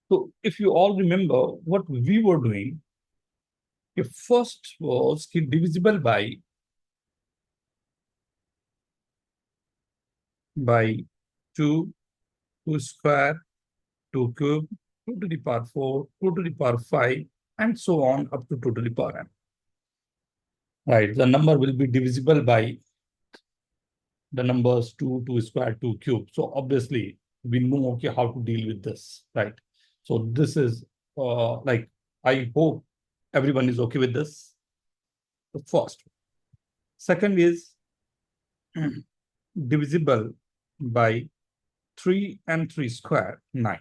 So if you all remember what we were doing, the first was divisible by 2, 2 square, 2 cube, 2 to the power 4, 2 to the power 5, and so on up to 2 to the power n. Right, the number will be divisible by the numbers 2, 2 square, 2 cube. So obviously we know okay how to deal with this, right? So this is like, I hope everyone is okay with this. The first. Second is divisible by 3 and 3 square, 9.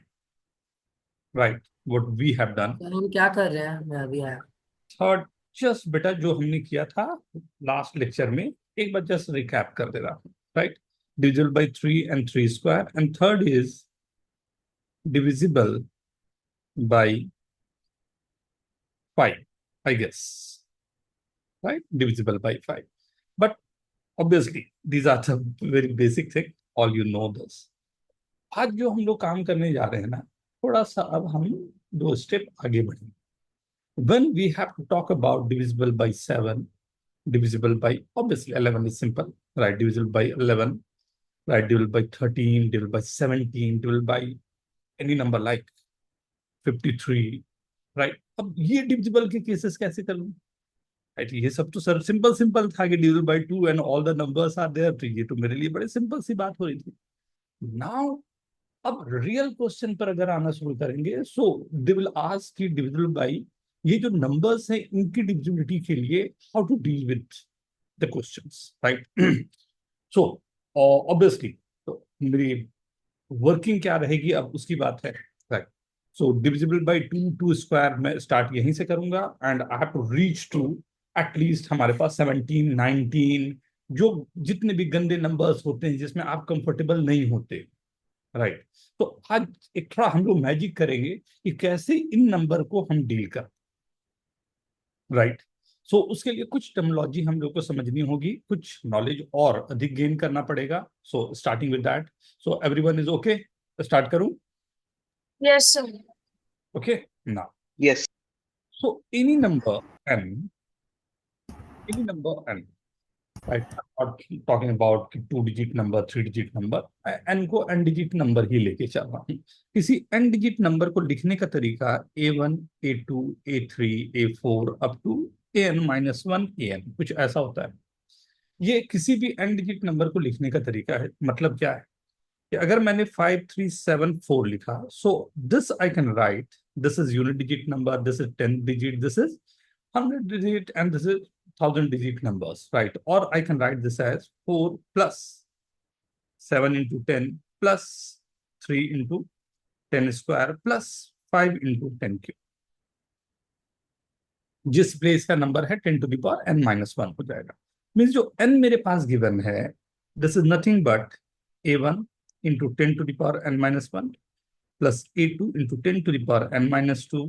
Right, what we have done. Sir हम क्या कर रहे हैं? मैं अभी आया। Third, just बेटा जो हमने किया था लास्ट लेक्चर में, एक बार जस्ट रिकैप कर दे रहा हूं, right? Divisible by 3 and 3 square, and third is divisible by 5, I guess, right? Divisible by 5. But obviously, these are the very basic thing. All you know this. आज जो हम लोग काम करने जा रहे हैं ना, थोड़ा सा अब हम 2 स्टेप आगे बढ़ेंगे. When we have to talk about divisible by 7, divisible by, obviously 11 is simple, right? Divisible by 11, right? Divisible by 13, divisible by 17, divisible by any number like 53, right? अब ये divisible के cases कैसे कर लूं? Right? ये सब तो सर सिंपल था कि divisible by 2 and all the numbers are there. तो ये तो मेरे लिए बड़े सिंपल सी बात हो रही थी. Now अब रियल क्वेश्चन पर अगर आना शुरू करेंगे, सो दे विल आस्क कि डिविजिबल बाय ये जो नंबर्स हैं इनकी डिविजिबिलिटी के लिए how to deal with the questions, right? So obviously तो मेरी वर्किंग क्या रहेगी अब उसकी बात है, right? So divisible by 2, 2 square मैं स्टार्ट यहीं से करूंगा and I have to reach to at least हमारे पास 17, 19, जो जितने भी गंदे नंबर्स होते हैं जिसमें आप कंफर्टेबल नहीं होते, राइट? तो आज एक थोड़ा हम लोग मैजिक करेंगे कि कैसे इन नंबर को हम डील कर, राइट? सो उसके लिए कुछ टर्मिनोलॉजी हम लोग को समझनी होगी, कुछ नॉलेज और अधिक गेन करना पड़ेगा. So starting with that, so everyone is okay? Start करूं? Yes, sir. Okay now. Yes. So any number n, right? I'm not talking about 2 digit number, 3 digit number, n को n डिजिट नंबर ही लेके चल रहा हूँ. किसी n digit number को लिखने का तरीका a1, a2, a3, a4 up to an-1 an, कुछ ऐसा होता है. ये किसी भी n डिजिट नंबर को लिखने का तरीका है. मतलब क्या है कि अगर मैंने 5374 लिखा, so this I can write, this is unit digit number, this is 10 digit, this is 100 digit, and this is 1000 digit numbers, right? Or I can write this as 4 plus 7 into 10 plus 3 into 10 square plus 5 into 10 cube. जिस place का number है 10 to the power n-1 हो जाएगा. Means जो n मेरे पास given है, this is nothing but a1 into 10 to the power n-1 plus a2 into 10 to the power n-2,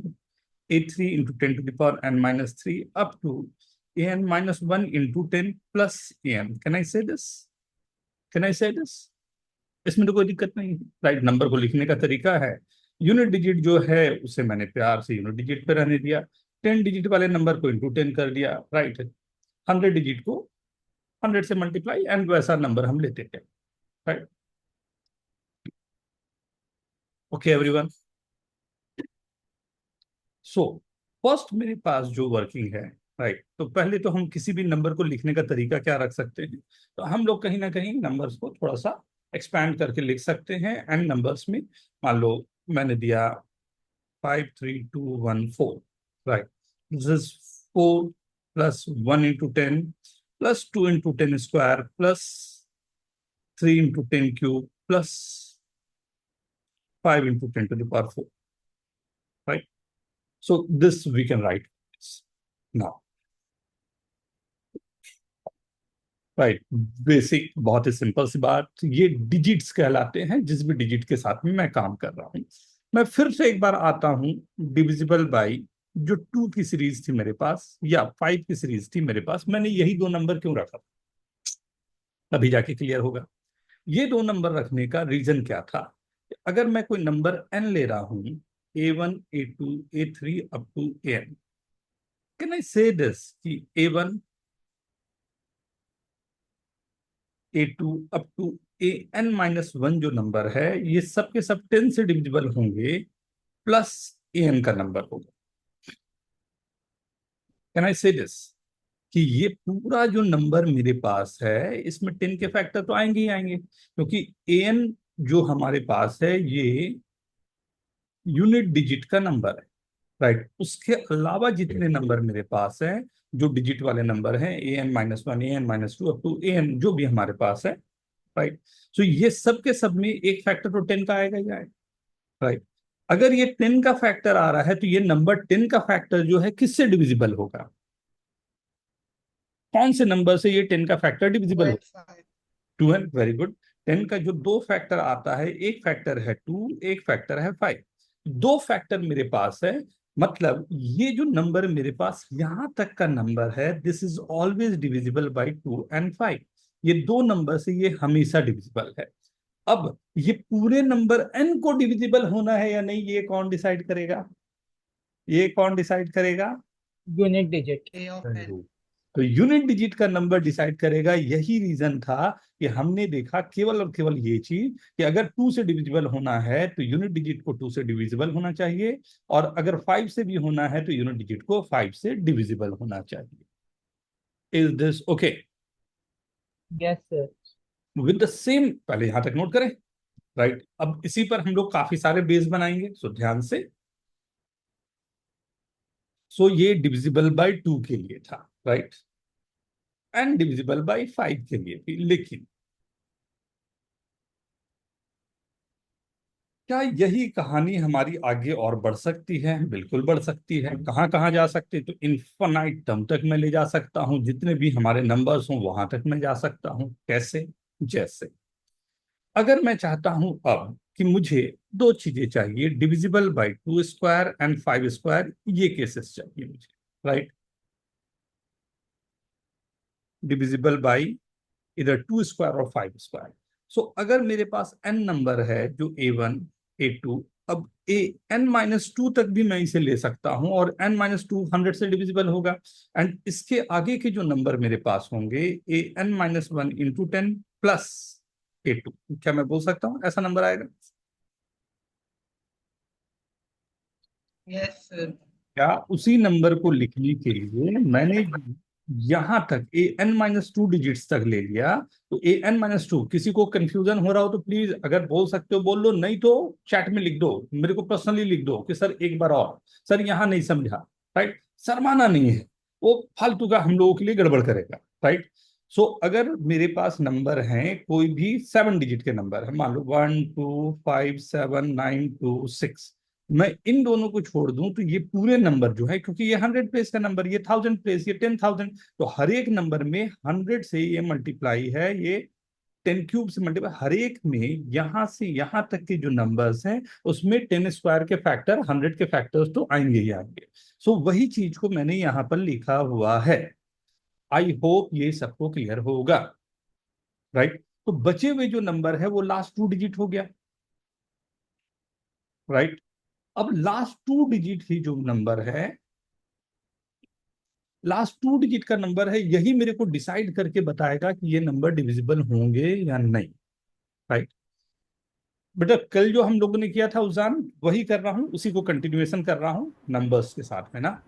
a3 into 10 to the power n-3 up to an-1 into 10 plus an. Can I say this? Can I say this? इसमें तो कोई दिक्कत नहीं है, right? Number को लिखने का तरीका है, यूनिट डिजिट जो है उसे मैंने प्यार से यूनिट डिजिट पे रहने दिया, 10 डिजिट वाले नंबर को इंटू 10 कर दिया, राइट? 100 डिजिट को 100 से मल्टीप्लाई एंड वैसा नंबर हम लेते हैं, right? Okay everyone. So first मेरे पास जो वर्किंग है, राइट? तो पहले तो हम किसी भी नंबर को लिखने का तरीका क्या रख सकते हैं, तो हम लोग कहीं ना कहीं नंबर्स को थोड़ा सा एक्सपैंड करके लिख सकते हैं. एंड नंबर्स में मान लो मैंने दिया 53214, right? This is 4 plus 1 into 10 plus 2 into 10 square plus 3 into 10 cube plus 5 into 10 to the power 4, right? So this we can write now, right? Basic, बहुत ही सिंपल सी बात. ये डिजिट्स कहलाते हैं जिस भी डिजिट के साथ में मैं काम कर रहा हूं. मैं फिर से एक बार आता हूं, डिविजिबल बाई जो 2 की सीरीज थी मेरे पास या 5 की सीरीज थी मेरे पास, मैंने यही 2 नंबर क्यों रखा, अभी जाके क्लियर होगा. ये 2 नंबर रखने का रीजन क्या था? अगर मैं कोई नंबर n ले रहा हूं, A1, A2, A3 up to AN. Can I say this कि A1, A2 up to AN-1 जो नंबर है ये सब के सब 10 से डिविजिबल होंगे प्लस AN का नंबर होगा. कैन आई से दिस कि ये पूरा जो नंबर मेरे पास है इसमें 10 के फैक्टर तो आएंगे ही आएंगे, क्योंकि AN जो हमारे पास है ये यूनिट डिजिट का नंबर है. राइट. उसके अलावा जितने नंबर मेरे पास है जो डिजिट वाले नंबर हैं AN-1, AN-2 up to AN जो भी हमारे पास है. राइट. सो ये सब के सब में एक फैक्टर तो 10 का आएगा ही आएगा. राइट. अगर ये 10 का फैक्टर आ रहा है तो ये नंबर 10 का फैक्टर जो है किससे डिविजिबल होगा? कौन से नंबर से ये 10 का फैक्टर डिविजिबल होगा? 2 है. Very good. 10 का जो दो फैक्टर आता है, एक फैक्टर है 2, एक फैक्टर है 5. दो फैक्टर मेरे पास है, मतलब ये जो नंबर मेरे पास यहां तक का नंबर है this is always divisible by 2 and 5. ये दो नंबर से ये हमेशा डिविजिबल है. अब ये पूरे नंबर n को डिविजिबल होना है या नहीं ये कौन डिसाइड करेगा? ये कौन डिसाइड करेगा? Unit digit. A of n. तो यूनिट डिजिट का नंबर डिसाइड करेगा. यही रीजन था कि हमने देखा केवल और केवल ये चीज कि अगर 2 से डिविजिबल होना है तो यूनिट डिजिट को 2 से डिविजिबल होना चाहिए, और अगर 5 से भी होना है तो यूनिट डिजिट को 5 से डिविजिबल होना चाहिए. Is this okay? Yes sir. With the same, पहले यहां तक नोट करें. राइट. अब इसी पर हम लोग काफी सारे बेस बनाएंगे, सो ध्यान से. सो ये डिविजिबल बाय 2 के लिए था. राइट. एंड डिविजिबल बाय 5 के लिए भी. लेकिन क्या यही कहानी हमारी आगे और बढ़ सकती है? बिल्कुल बढ़ सकती है. कहां कहां जा सकते हैं? तो इनफाइनाइट टर्म तक मैं ले जा सकता हूं. जितने भी हमारे नंबर्स हों वहां तक मैं जा सकता हूं. कैसे? जैसे अगर मैं चाहता हूं अब कि मुझे दो चीजें चाहिए, divisible by 2 square and 5 square, ये केसेस चाहिए मुझे. राइट. डिविजिबल बाय इधर 2 स्क्वायर और 5 स्क्वायर. सो अगर मेरे पास n नंबर है जो A1, A2, अब AN-2 तक भी मैं इसे ले सकता हूं और n-2 100 से डिविजिबल होगा. एंड इसके आगे के जो नंबर मेरे पास होंगे AN-1 इंटू 10 प्लस A2, क्या मैं बोल सकता हूं ऐसा नंबर आएगा? Yes, sir. क्या उसी नंबर को लिखने के लिए मैंने यहां तक AN-2 डिजिट्स तक ले लिया? तो AN-2, किसी को कंफ्यूजन हो रहा हो तो प्लीज अगर बोल सकते हो बोल लो, नहीं तो चैट में लिख दो, मेरे को पर्सनली लिख दो कि सर एक बार और, सर यहां नहीं समझा. राइट. शर्माना नहीं है, वो फालतू का हम लोगों के लिए गड़बड़ करेगा. राइट. सो अगर मेरे पास नंबर हैं कोई भी 7 डिजिट के नंबर है, मान लो 1, 2, 5, 7, 9, 2, 6, मैं इन दोनों को छोड़ दूं तो ये पूरे नंबर जो है, क्योंकि ये 100 प्लेस का नंबर, ये 1000 प्लेस, ये 10,000, तो हर एक नंबर में 100 से ये मल्टीप्लाई है, ये 10 क्यूब से मल्टीप्लाई, हर एक में यहां से यहां तक के जो नंबर्स हैं उसमें 10 स्क्वायर के फैक्टर, 100 के फैक्टर्स तो आएंगे ही आएंगे. सो वही चीज को मैंने यहां पर लिखा हुआ है. आई होप ये सबको क्लियर होगा. राइट. तो बचे हुए जो नंबर है वो लास्ट 2 डिजिट हो गया. राइट. अब लास्ट 2 डिजिट ही जो नंबर है, लास्ट 2 डिजिट का नंबर है, यही मेरे को डिसाइड करके बताएगा कि ये नंबर डिविजिबल होंगे या नहीं. राइट. बेटा कल जो हम लोगों ने किया था उजान, वही कर रहा हूं, उसी को कंटिन्यूएशन कर रहा हूं नंबर्स के साथ में ना.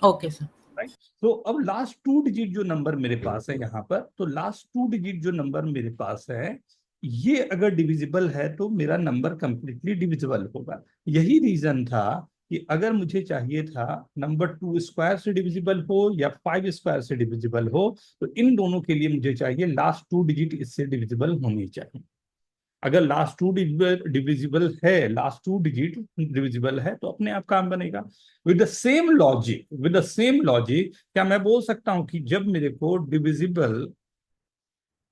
Okay sir. राइट. तो अब लास्ट 2 डिजिट जो नंबर मेरे पास है यहाँ पर, तो लास्ट 2 डिजिट जो नंबर मेरे पास है ये अगर डिविजिबल है तो मेरा नंबर कंप्लीटली डिविजिबल होगा. यही रीजन था कि अगर मुझे चाहिए था नंबर 2 स्क्वायर से डिविजिबल हो या 5 स्क्वायर से डिविजिबल हो, तो इन दोनों के लिए मुझे चाहिए लास्ट 2 डिजिट इससे डिविजिबल होनी चाहिए. अगर लास्ट 2 डिविजिबल है, लास्ट 2 डिजिट डिविजिबल है तो अपने आप काम बनेगा. With the same logic, with the same logic क्या मैं बोल सकता हूं कि जब मेरे को डिविजिबल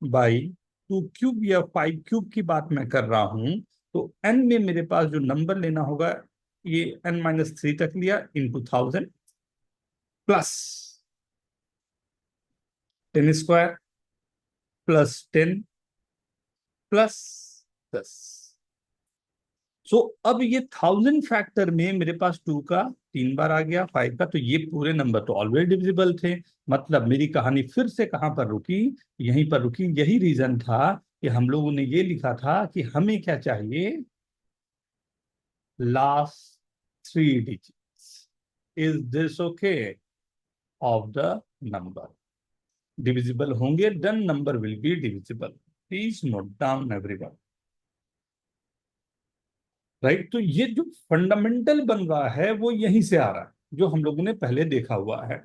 बाई 2 क्यूब या 5 क्यूब की बात मैं कर रहा हूं, तो n में मेरे पास जो नंबर लेना होगा ये n-3 तक लिया into 1000 plus 10 square plus 10 plus 10. सो अब ये 1000 फैक्टर में मेरे पास 2 का 3 बार आ गया, 5 का, तो ये पूरे नंबर तो ऑलवेज डिविजिबल थे। मतलब मेरी कहानी फिर से कहां पर रुकी, यहीं पर रुकी। यही रीजन था कि हम लोगों ने ये लिखा था कि हमें क्या चाहिए, last 3 digits. Is this okay of the number? Divisible होंगे, then number will be divisible. Please note down everyone. Right, तो ये जो फंडामेंटल बन रहा है वो यहीं से आ रहा है, जो हम लोगों ने पहले देखा हुआ है।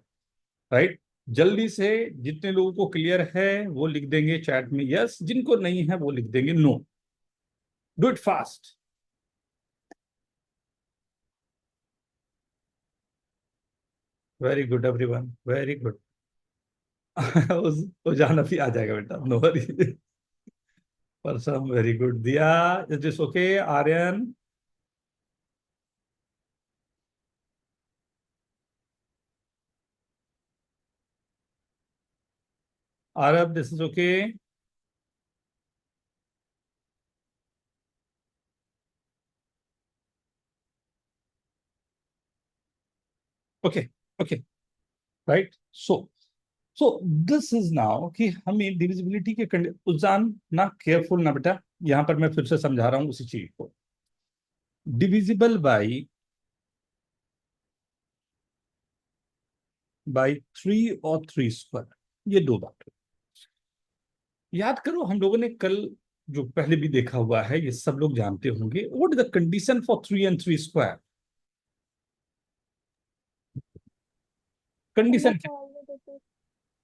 राइट, जल्दी से जितने लोगों को क्लियर है वो लिख देंगे चैट में यस, जिनको नहीं है वो लिख देंगे no. Do it fast. Very good everyone, very good. वो जाना भी आ जाएगा बेटा, नो वरी। परसम, very good. Diya, is this okay? Aryan, Aarab, this is okay? Okay, okay, right. So this is now कि हमें डिविजिबिलिटी के उजान ना, केयरफुल ना बेटा, यहां पर मैं फिर से समझा रहा हूं उसी चीज को। डिविजिबल बाई 3 और 3 स्क्वायर, ये दो बात है। याद करो हम लोगों ने कल जो पहले भी देखा हुआ है, ये सब लोग जानते होंगे। What is the condition for 3 and 3 square? Condition क्या?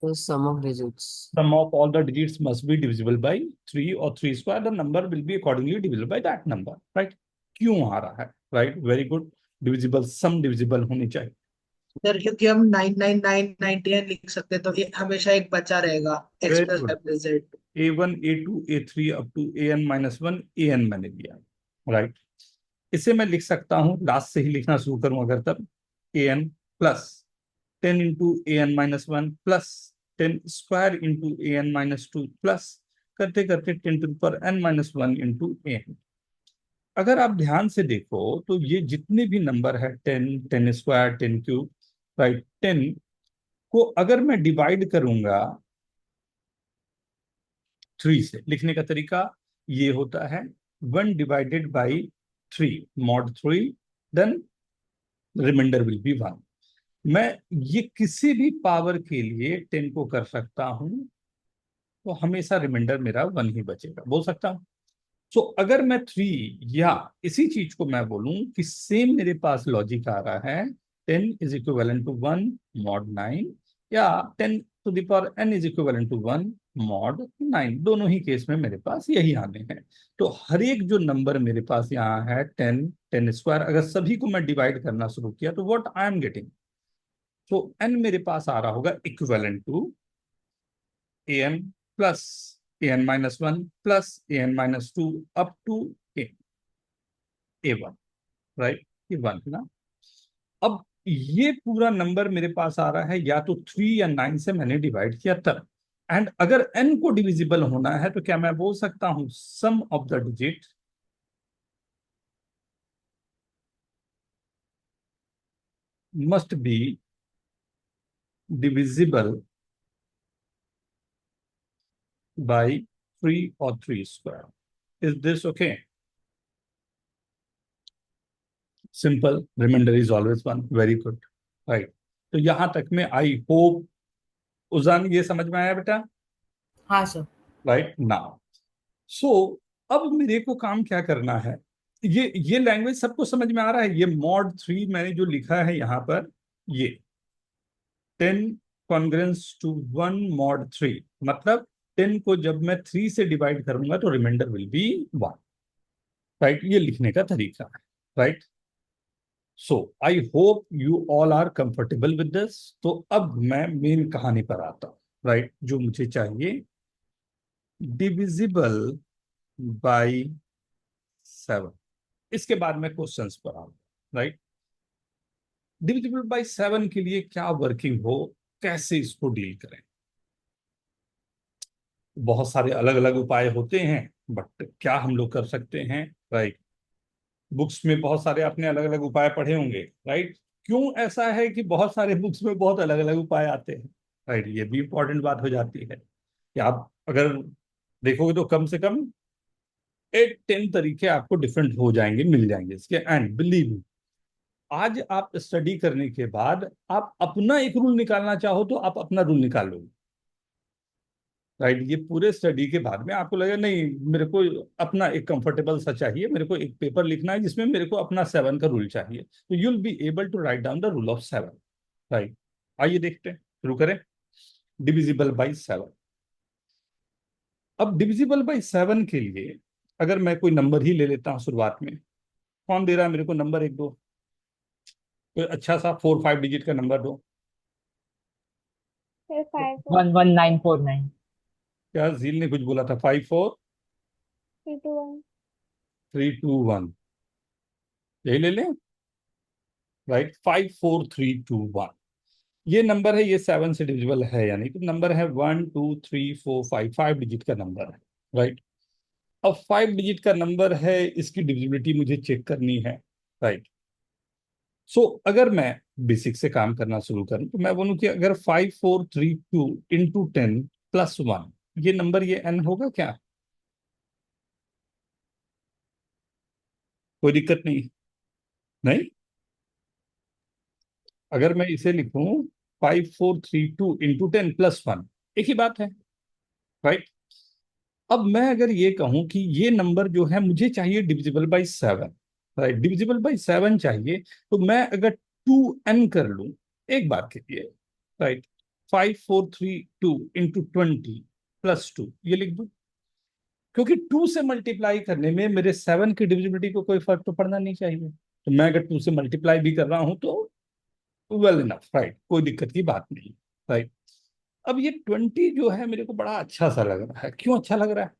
The sum of digits. Sum of all the digits must be divisible by 3 or 3 square. The number will be accordingly divisible by that number. Right? क्यों आ रहा है? Right? Very good. Divisible, sum divisible होनी चाहिए। Sir क्योंकि हम 99999 लिख सकते हैं तो ये हमेशा एक बचा रहेगा x Very plus good. Y plus z. A1, A2, A3 up to an-1 an मैंने लिया। राइट, इसे मैं लिख सकता हूं, लास्ट से ही लिखना शुरू करूं अगर, तब an plus 10 into an-1 plus 10 square into an-2 plus करते करते 10 to the power n-1 into an। अगर आप ध्यान से देखो तो ये जितने भी नंबर है, 10, 10 स्क्वायर, 10 क्यूब, राइट, 10 को अगर मैं डिवाइड करूंगा 3 से, लिखने का तरीका ये होता है 1 divided by 3 mod 3, then remainder will be 1। मैं ये किसी भी पावर के लिए 10 को कर सकता हूं, तो हमेशा रिमाइंडर मेरा 1 ही बचेगा, बोल सकता हूं। सो अगर मैं 3 या इसी चीज को मैं बोलूं कि सेम मेरे पास लॉजिक आ रहा है, 10 is equivalent to 1 mod 9, या 10 to the power n is equivalent to 1 mod 9, दोनों ही केस में मेरे पास यही आने हैं। तो हर एक जो नंबर मेरे पास यहाँ है 10, 10 स्क्वायर, अगर सभी को मैं डिवाइड करना शुरू किया तो व्हाट आई एम गेटिंग, तो n मेरे पास आ रहा होगा equivalent to an plus an-1 plus an-2 up to a1। Right, ये 1 है ना। अब ये पूरा नंबर मेरे पास आ रहा है या तो 3 या 9 से मैंने डिवाइड किया तब। एंड अगर n को डिविजिबल होना है तो क्या मैं बोल सकता हूं sum of the digit must be divisible by 3 और 3 square. Is this okay? Simple, remainder is always 1। Very good. Right, तो यहां तक में आई होप उजान ये समझ में आया बेटा? हाँ सर। राइट नाउ, सो अब मेरे को काम क्या करना है, ये लैंग्वेज सबको समझ में आ रहा है? ये मॉड 3 मैंने जो लिखा है यहाँ पर, ये 10 कॉन्ग्रेंस टू 1 मॉड 3, मतलब 10 को जब मैं 3 से डिवाइड करूंगा तो रिमाइंडर विल बी 1। राइट, ये लिखने का तरीका है। Right, so I hope you all are comfortable with this. तो अब मैं मेन कहानी पर आता हूं। राइट, जो मुझे चाहिए, डिविजिबल बाई 7। इसके बाद मैं क्वेश्चंस पर आऊंगा। राइट, डिविजिबल बाई 7 के लिए क्या वर्किंग हो, कैसे इसको डील करें? बहुत सारे अलग अलग उपाय होते हैं, बट क्या हम लोग कर सकते हैं? राइट, बुक्स में बहुत सारे आपने अलग अलग उपाय पढ़े होंगे, राइट? क्यों ऐसा है कि बहुत सारे बुक्स में बहुत अलग अलग उपाय आते हैं, राइट? ये भी इंपॉर्टेंट बात हो जाती है कि आप अगर देखोगे तो कम से कम 8-10 तरीके आपको डिफरेंट हो जाएंगे, मिल जाएंगे इसके। एंड बिलीव मी, आज आप स्टडी करने के बाद आप अपना एक रूल निकालना चाहो तो आप अपना रूल निकाल लोगे, राइट? ये पूरे स्टडी के बाद में आपको लगेगा नहीं, मेरे को अपना एक कंफर्टेबल सा चाहिए, मेरे को एक पेपर लिखना है जिसमें मेरे को अपना 7 का रूल चाहिए, तो you will be able to write down the rule of 7, right? आइए देखते हैं, शुरू करें। Divisible by 7। अब डिविजिबल बाई 7 के लिए अगर मैं कोई नंबर ही ले लेता हूं शुरुआत में, कौन दे रहा है मेरे को नंबर? एक दो कोई अच्छा सा 4-5 डिजिट का नंबर दो। फिर 5 11949। क्या जील ने कुछ बोला था? 3 2 1 54321, यही ले लें, राइट? 54321 ये नंबर है, ये 7 से डिविजिबल है या नहीं? तो नंबर है 1 2 3 4 5, 5 डिजिट का नंबर है, राइट? अब 5 डिजिट का नंबर है, इसकी डिविजिबिलिटी मुझे चेक करनी है, राइट? सो अगर मैं बेसिक से काम करना शुरू करूं तो मैं बोलूं कि अगर 5432 × 10 + 1, ये नंबर, ये n होगा क्या? कोई दिक्कत नहीं? नहीं, अगर मैं इसे लिखूं 5432 × 10 + 1, एक ही बात है, राइट? अब मैं अगर ये कहूं कि ये नंबर जो है मुझे चाहिए divisible by 7, right? Divisible by 7 चाहिए, तो मैं अगर 2n कर लूं एक बार के लिए, राइट? 5432 × 20 + 2 ये लिख दूं, क्योंकि 2 से मल्टीप्लाई करने में मेरे 7 की डिविजिबिलिटी को कोई फर्क तो पड़ना नहीं चाहिए, तो मैं अगर 2 से मल्टीप्लाई भी कर रहा हूं तो वेल इनफ, राइट? कोई दिक्कत की बात नहीं, राइट? अब ये 20 जो है मेरे को बड़ा अच्छा सा लग रहा है। क्यों अच्छा लग रहा है?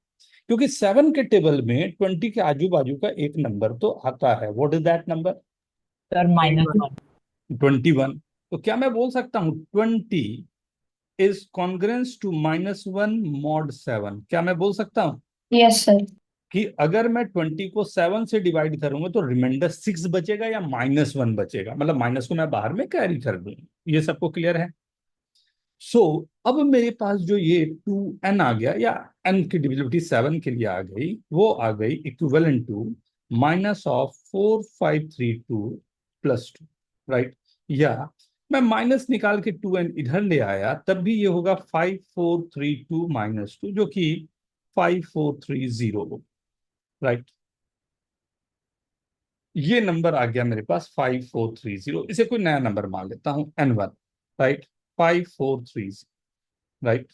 क्योंकि 7 के टेबल में 20 के आजू बाजू का एक नंबर तो आता है। What is that number? Sir -1। 21। तो क्या मैं बोल सकता हूं 20 इज कॉन्ग्रुएंस टू -1 mod 7? क्या मैं बोल सकता हूं यस सर। कि अगर मैं 20 को 7 से डिवाइड करूंगा तो रिमाइंडर 6 बचेगा या -1 बचेगा? मतलब माइनस को मैं बाहर में कैरी कर दूं। ये सबको क्लियर है? सो अब मेरे पास जो ये 2n आ गया, या n की डिविजिबिलिटी 7 के लिए आ गई, वो आ गई इक्विवेलेंट टू -4532 + 2, राइट? या मैं माइनस निकाल के 2n इधर ले आया, तब भी ये होगा 5432 - 2, जो कि 5430 हो, राइट? ये नंबर आ गया मेरे पास 5430। इसे कोई नया नंबर मान लेता हूं n1, राइट? 5430, राइट?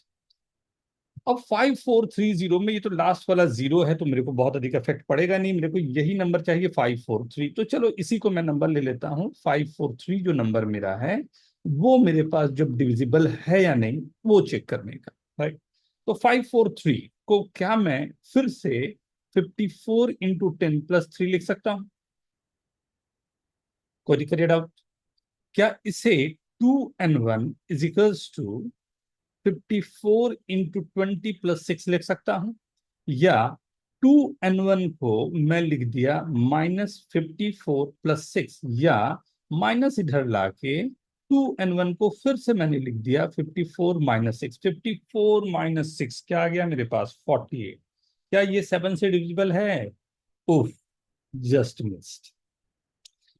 अब 5430 में ये तो लास्ट वाला जीरो है, तो मेरे को बहुत अधिक इफेक्ट पड़ेगा नहीं, मेरे को यही नंबर चाहिए 543। तो चलो इसी को मैं नंबर ले लेता हूँ 543। जो नंबर मेरा है वो मेरे पास जब डिविजिबल है या नहीं वो चेक करने का, राइट? तो 543 को क्या मैं फिर से 54 × 10 + 3 लिख सकता हूँ? कोई दिक्कत, डाउट? क्या इसे 2n1 = 54 × 20 + 6 लिख सकता हूं? या 2n1 को मैं लिख दिया -54 + 6, या माइनस इधर लाके 2n1 को फिर से मैंने लिख दिया 54 - 6। 54 - 6 क्या आ गया मेरे पास? 48। क्या ये 7 से डिविजिबल है? उफ, जस्ट मिस्ड।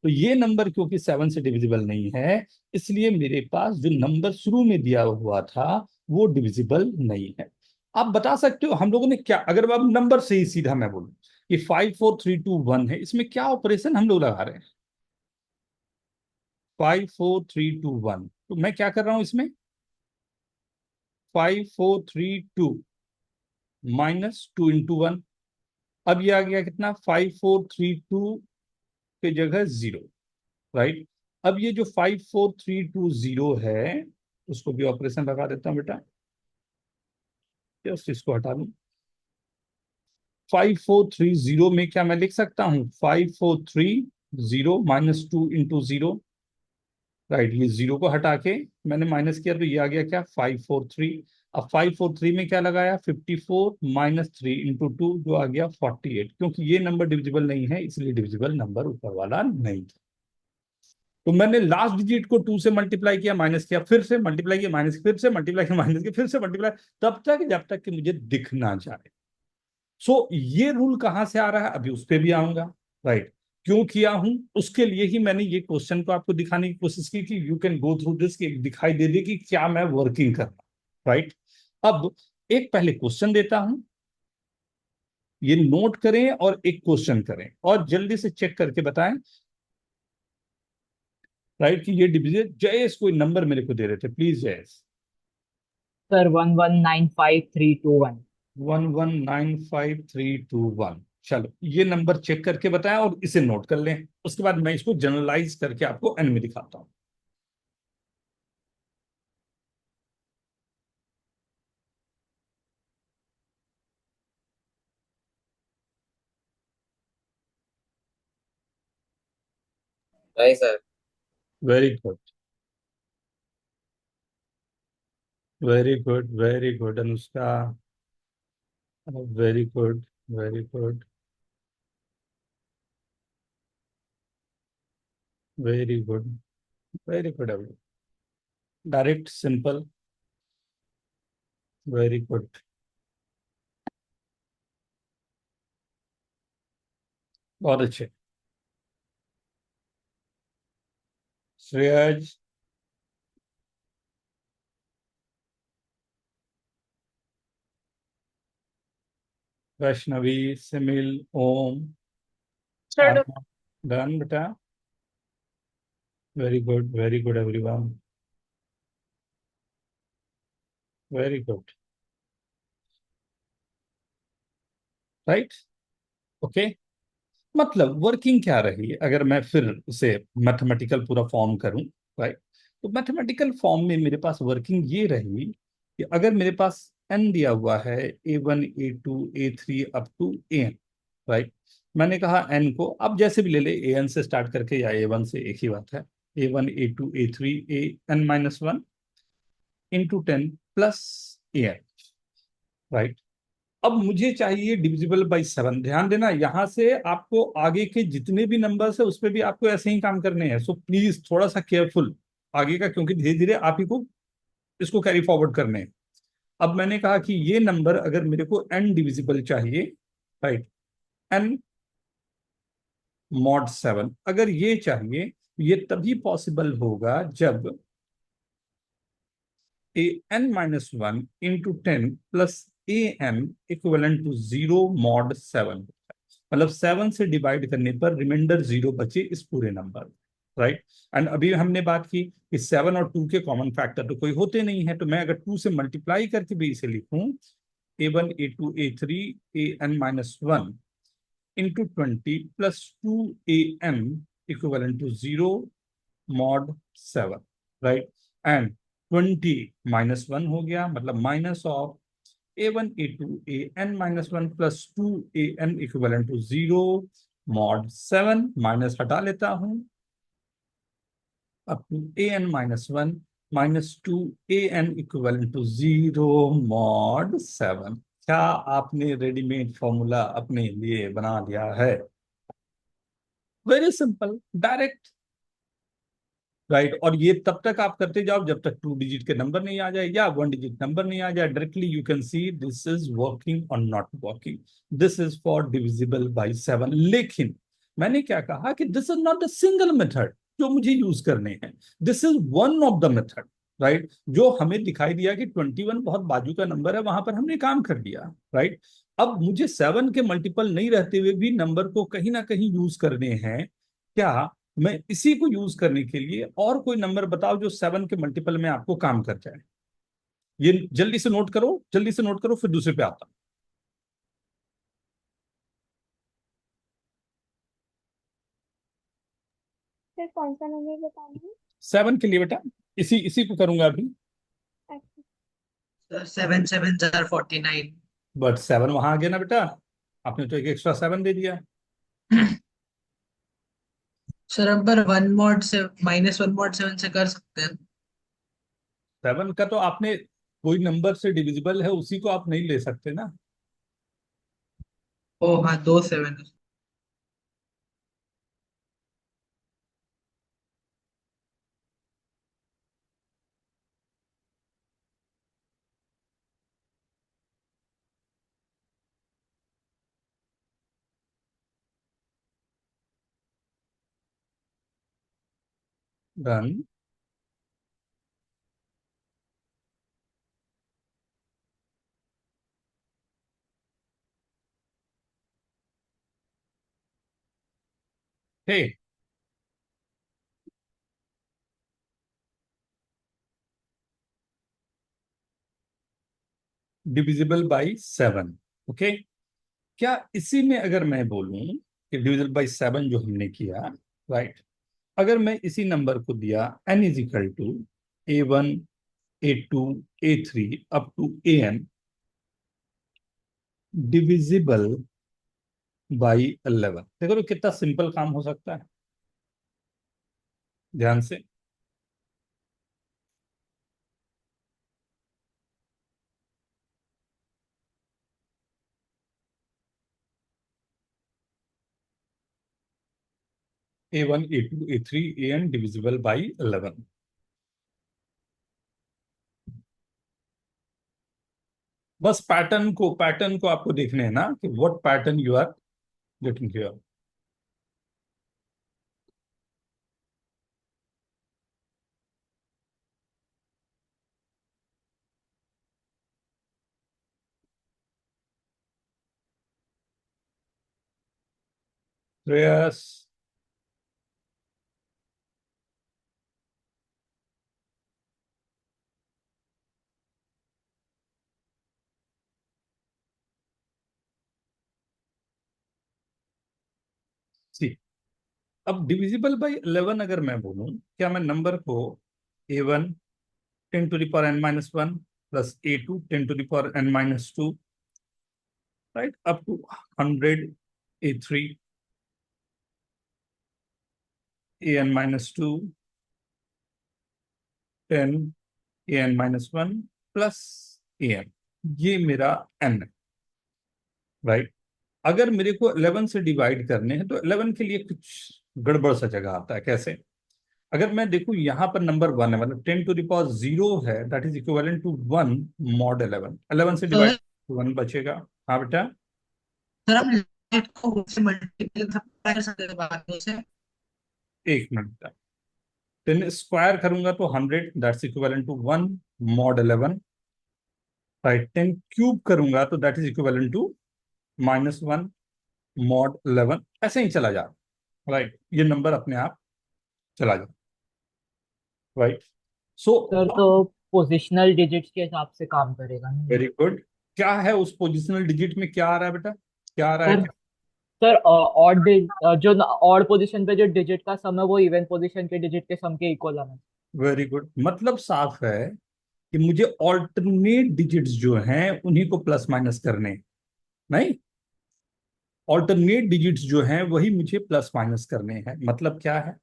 तो ये नंबर क्योंकि 7 से डिविजिबल नहीं है, इसलिए मेरे पास जो नंबर शुरू में दिया हुआ था वो डिविजिबल नहीं है। आप बता सकते हो हम लोगों ने क्या, अगर अब नंबर से ही सीधा मैं बोलूं कि 54321 है, इसमें क्या ऑपरेशन हम लोग लगा रहे हैं? 54321, तो मैं क्या कर रहा हूं इसमें? 5432 -2 × 1। अब ये आ गया कितना? 5432 के जगह 0, राइट? अब ये जो 54320 है उसको भी ऑपरेशन लगा देता हूं बेटा, जस्ट इसको हटा दूं। 5430 में क्या मैं लिख सकता हूं? 5430 -2 × 0, राइट? ये 0 को हटा के मैंने माइनस किया तो ये आ गया क्या? 543। अब 543 में क्या लगाया, 54 माइनस 3 इंटू 2 जो आ गया 48, क्योंकि ये नंबर डिविजिबल नहीं है इसलिए डिविजिबल नंबर ऊपर वाला नहीं था। तो मैंने लास्ट डिजिट को 2 से मल्टीप्लाई किया, माइनस किया, फिर से मल्टीप्लाई किया, माइनस किया, फिर से मल्टीप्लाई किया, माइनस किया, फिर से मल्टीप्लाई, तब तक जब तक कि मुझे दिख ना जाए। सो ये रूल कहां से आ रहा है, अभी उस पर भी आऊंगा। राइट, क्यों किया हूं, उसके लिए ही मैंने ये क्वेश्चन को आपको दिखाने की कोशिश की कि you can go through this, कि दिखाई दे दे कि क्या मैं वर्किंग कर रहा हूं। राइट, अब एक पहले क्वेश्चन देता हूं, ये नोट करें और एक क्वेश्चन करें और जल्दी से चेक करके बताएं। राइट, कि ये डिविजन, जयेश कोई नंबर मेरे को दे रहे थे, प्लीज जयेश। सर 1195,321। 1195,321। चलो ये नंबर चेक करके बताएं और इसे नोट कर लें, उसके बाद मैं इसको जनरलाइज करके आपको एन में दिखाता हूं। नहीं sir. Very good, very good, very good Anushka, very good, very good, very good, very good. Direct, simple, very good, बहुत अच्छे। श्रेयज, वैष्णवी, सिमिल, ओम, Sir, डन बेटा, very good everyone, very good. Right, okay. मतलब वर्किंग क्या रही अगर मैं फिर उसे मैथमेटिकल पूरा फॉर्म करूं। राइट, तो मैथमेटिकल फॉर्म में मेरे पास वर्किंग ये रही कि अगर मेरे पास एन दिया हुआ है, A1 A2 A3 up to N. Right, मैंने कहा एन को अब जैसे भी ले ले, ए एन से स्टार्ट करके या A1 से, एक ही बात है। A1 A2 A3 AN-1 into 10 plus N. Right, अब मुझे चाहिए डिविजिबल बाई 7। ध्यान देना, यहां से आपको आगे के जितने भी नंबर्स है उस पर भी आपको ऐसे ही काम करने हैं। सो प्लीज थोड़ा सा केयरफुल आगे का, क्योंकि धीरे धीरे आप ही को इसको कैरी फॉरवर्ड करने हैं। अब मैंने कहा कि ये नंबर अगर मेरे को एन डिविजिबल चाहिए, राइट, एन मॉड 7 अगर ये चाहिए, ये तभी पॉसिबल होगा जब AN-1 into 10 plus AN equivalent to 0 mod 7। मतलब 7 से डिवाइड करने पर रिमाइंडर 0 बचे इस पूरे नंबर। राइट, एंड अभी हमने बात की कि 7 और 2 के कॉमन फैक्टर तो कोई होते नहीं है, तो मैं अगर 2 से मल्टीप्लाई करके भी इसे लिखूं, A1 A2 A3 AN-1 into 20 plus 2AN equivalent to 0 mod 7। Right, and 20 -1 हो गया, मतलब minus of A1 A2 AN-1 plus 2AN equivalent to 0 mod 7। Minus हटा लेता हूं, up to AN-1 -2AN equivalent to 0 mod 7। क्या आपने रेडीमेड फॉर्मूला अपने लिए बना लिया है? Very simple, direct. राइट, और ये तब तक आप करते जाओ जब तक 2 डिजिट के नंबर नहीं आ जाए या 1 डिजिट नंबर नहीं आ जाए। Directly you can see this is working और not working. This is for divisible by 7। लेकिन मैंने क्या कहा कि this is not the single method जो मुझे यूज करने हैं, this is one of the method. Right, जो हमें दिखाई दिया कि 21 बहुत बाजू का नंबर है, वहां पर हमने काम कर दिया। राइट, अब मुझे 7 के मल्टीपल नहीं रहते हुए भी नंबर को कहीं ना कहीं यूज करने हैं। क्या मैं इसी को यूज करने के लिए और कोई नंबर बताओ जो 7 के मल्टीपल में आपको काम कर जाए? ये जल्दी से नोट करो, जल्दी से नोट करो, फिर दूसरे पे आता हूं। फिर कौन सा नंबर बताना है? 7 के लिए बेटा इसी इसी को करूंगा अभी। अच्छा, 7 7 49। बट 7 वहां आ गया ना बेटा, आपने तो एक एक्स्ट्रा 7 दे दिया। सर अब पर 1 मॉड से -1 मॉड 7 से कर सकते हैं। 7 का तो आपने कोई नंबर से डिविजिबल है उसी को आप नहीं ले सकते ना। ओ हाँ, दो 7 है। रन। हे, डिविजिबल बाई 7। ओके, क्या इसी में अगर मैं बोलूं कि डिविजिबल बाई 7 जो हमने किया, राइट, अगर मैं इसी नंबर को दिया n is equal to A1 A2 A3 up to AN divisible by 11, देखो तो कितना सिंपल काम हो सकता है। ध्यान से। A1 A2 A3 AN divisible by 11। बस पैटर्न को आपको देखने हैं ना कि what pattern you are getting here. Shreyas, see, अब डिविजिबल बाई 11 अगर मैं बोलूं, क्या मैं नंबर को A1 10 to the power n-1 plus A2 10 to the power n-2, right, up to 100 A3 AN-2 10 AN-1 plus AN, ये मेरा n है, राइट। अगर मेरे को 11 से डिवाइड करने हैं तो 11 के लिए कुछ गड़बड़ सा जगह आता है। कैसे? अगर मैं देखूं यहाँ पर नंबर 1 है, मतलब 10 टू द पावर 0 है, that is equivalent to 1 mod 11। 11 से डिवाइड सर 1 बचेगा। हाँ बेटा। सर हम लाइट को से मल्टीपल कर सकते हैं बाद में से। एक मिनट बेटा, 10 स्क्वायर करूंगा तो 100, that's equivalent to 1 mod 11, right. 10 cube करूंगा तो that is equivalent to -1 mod 11। ऐसे ही चला जा, राइट, ये नंबर अपने आप चला जा, राइट। सो सर तो पोजिशनल डिजिट्स के हिसाब से काम करेगा ना ये? Very good. क्या है उस पोजिशनल डिजिट में, क्या आ रहा है बेटा, क्या आ रहा है? सर सर ऑड जो ऑड पोजीशन पे जो डिजिट का सम है वो इवन पोजीशन के डिजिट के सम के इक्वल आना। वेरी गुड, मतलब साफ है कि मुझे ऑल्टरनेट डिजिट्स जो हैं उन्हीं को प्लस माइनस करने, नहीं, ऑल्टरनेट डिजिट्स जो हैं वही मुझे प्लस माइनस करने हैं। मतलब क्या है?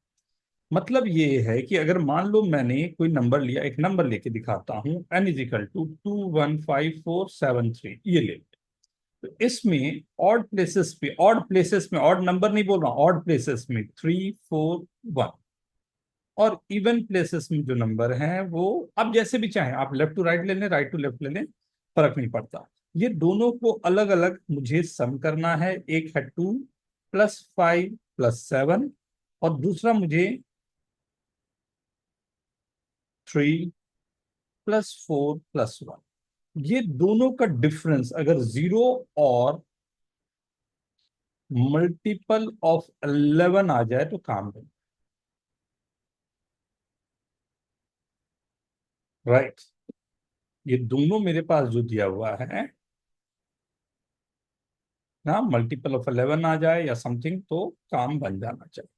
मतलब ये है कि अगर मान लो मैंने कोई नंबर लिया, एक नंबर लेके दिखाता हूं, n इज इक्वल टू 215,473, ये ले। तो इसमें ऑड प्लेसेस में ऑड नंबर नहीं बोल रहा, ऑड प्लेसेस में 341, और इवन प्लेसेस में जो नंबर हैं वो आप जैसे भी चाहें, आप लेफ्ट टू राइट ले लें, राइट टू लेफ्ट ले लें, फर्क नहीं पड़ता। ये दोनों को अलग अलग मुझे सम करना है। एक है 2 प्लस 5 प्लस 7, और दूसरा मुझे 3 प्लस 4 प्लस 1। ये दोनों का डिफरेंस अगर 0 और मल्टीपल ऑफ 11 आ जाए तो काम है, राइट। ये दोनों मेरे पास जो दिया हुआ है ना, मल्टीपल ऑफ 11 आ जाए या समथिंग तो काम बन जाना चाहिए।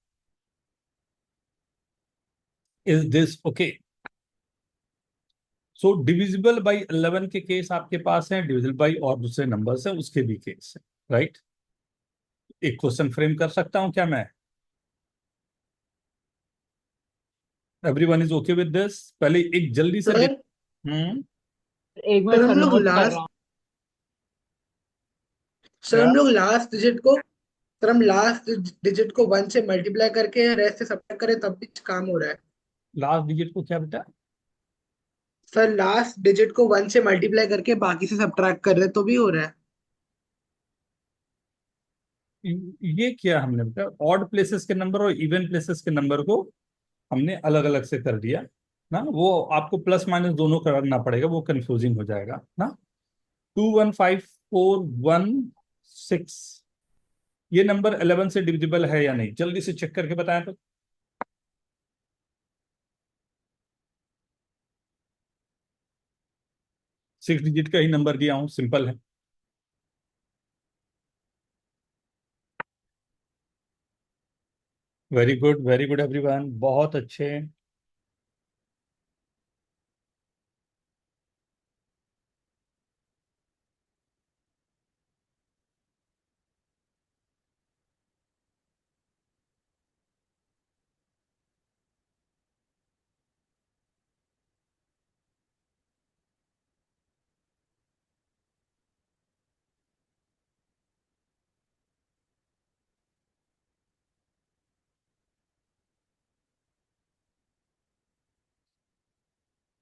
Is this okay? So divisible by 11 के केस आपके पास है, डिविजिबल बाई और दूसरे नंबर्स है उसके भी केस है, राइट। एक क्वेश्चन फ्रेम कर सकता हूं क्या मैं? Everyone is okay with this? पहले एक जल्दी से सर हम्म एक मिनट सर हम सर, लोग नोट कर लास्ट रहा हूँ। सर हम लोग लास्ट डिजिट को सर हम लास्ट डिजिट को 1 से मल्टीप्लाई करके रेस्ट से सब्ट्रैक्ट करें तब भी काम हो रहा है। लास्ट डिजिट को क्या बेटा? सर लास्ट डिजिट को 1 से मल्टीप्लाई करके बाकी से सब्ट्रैक्ट कर रहे तो भी हो रहा है। ये किया हमने बेटा, ऑड प्लेसेस के नंबर और इवन प्लेसेस के नंबर को हमने अलग अलग से कर दिया ना। वो आपको प्लस माइनस दोनों करना पड़ेगा, वो कंफ्यूजिंग हो जाएगा ना। 21541 6, ये नंबर 11 से डिविजिबल है या नहीं, जल्दी से चेक करके बताएं तो। 6 डिजिट का ही नंबर दिया हूं, सिंपल है। वेरी गुड एवरीवन, बहुत अच्छे।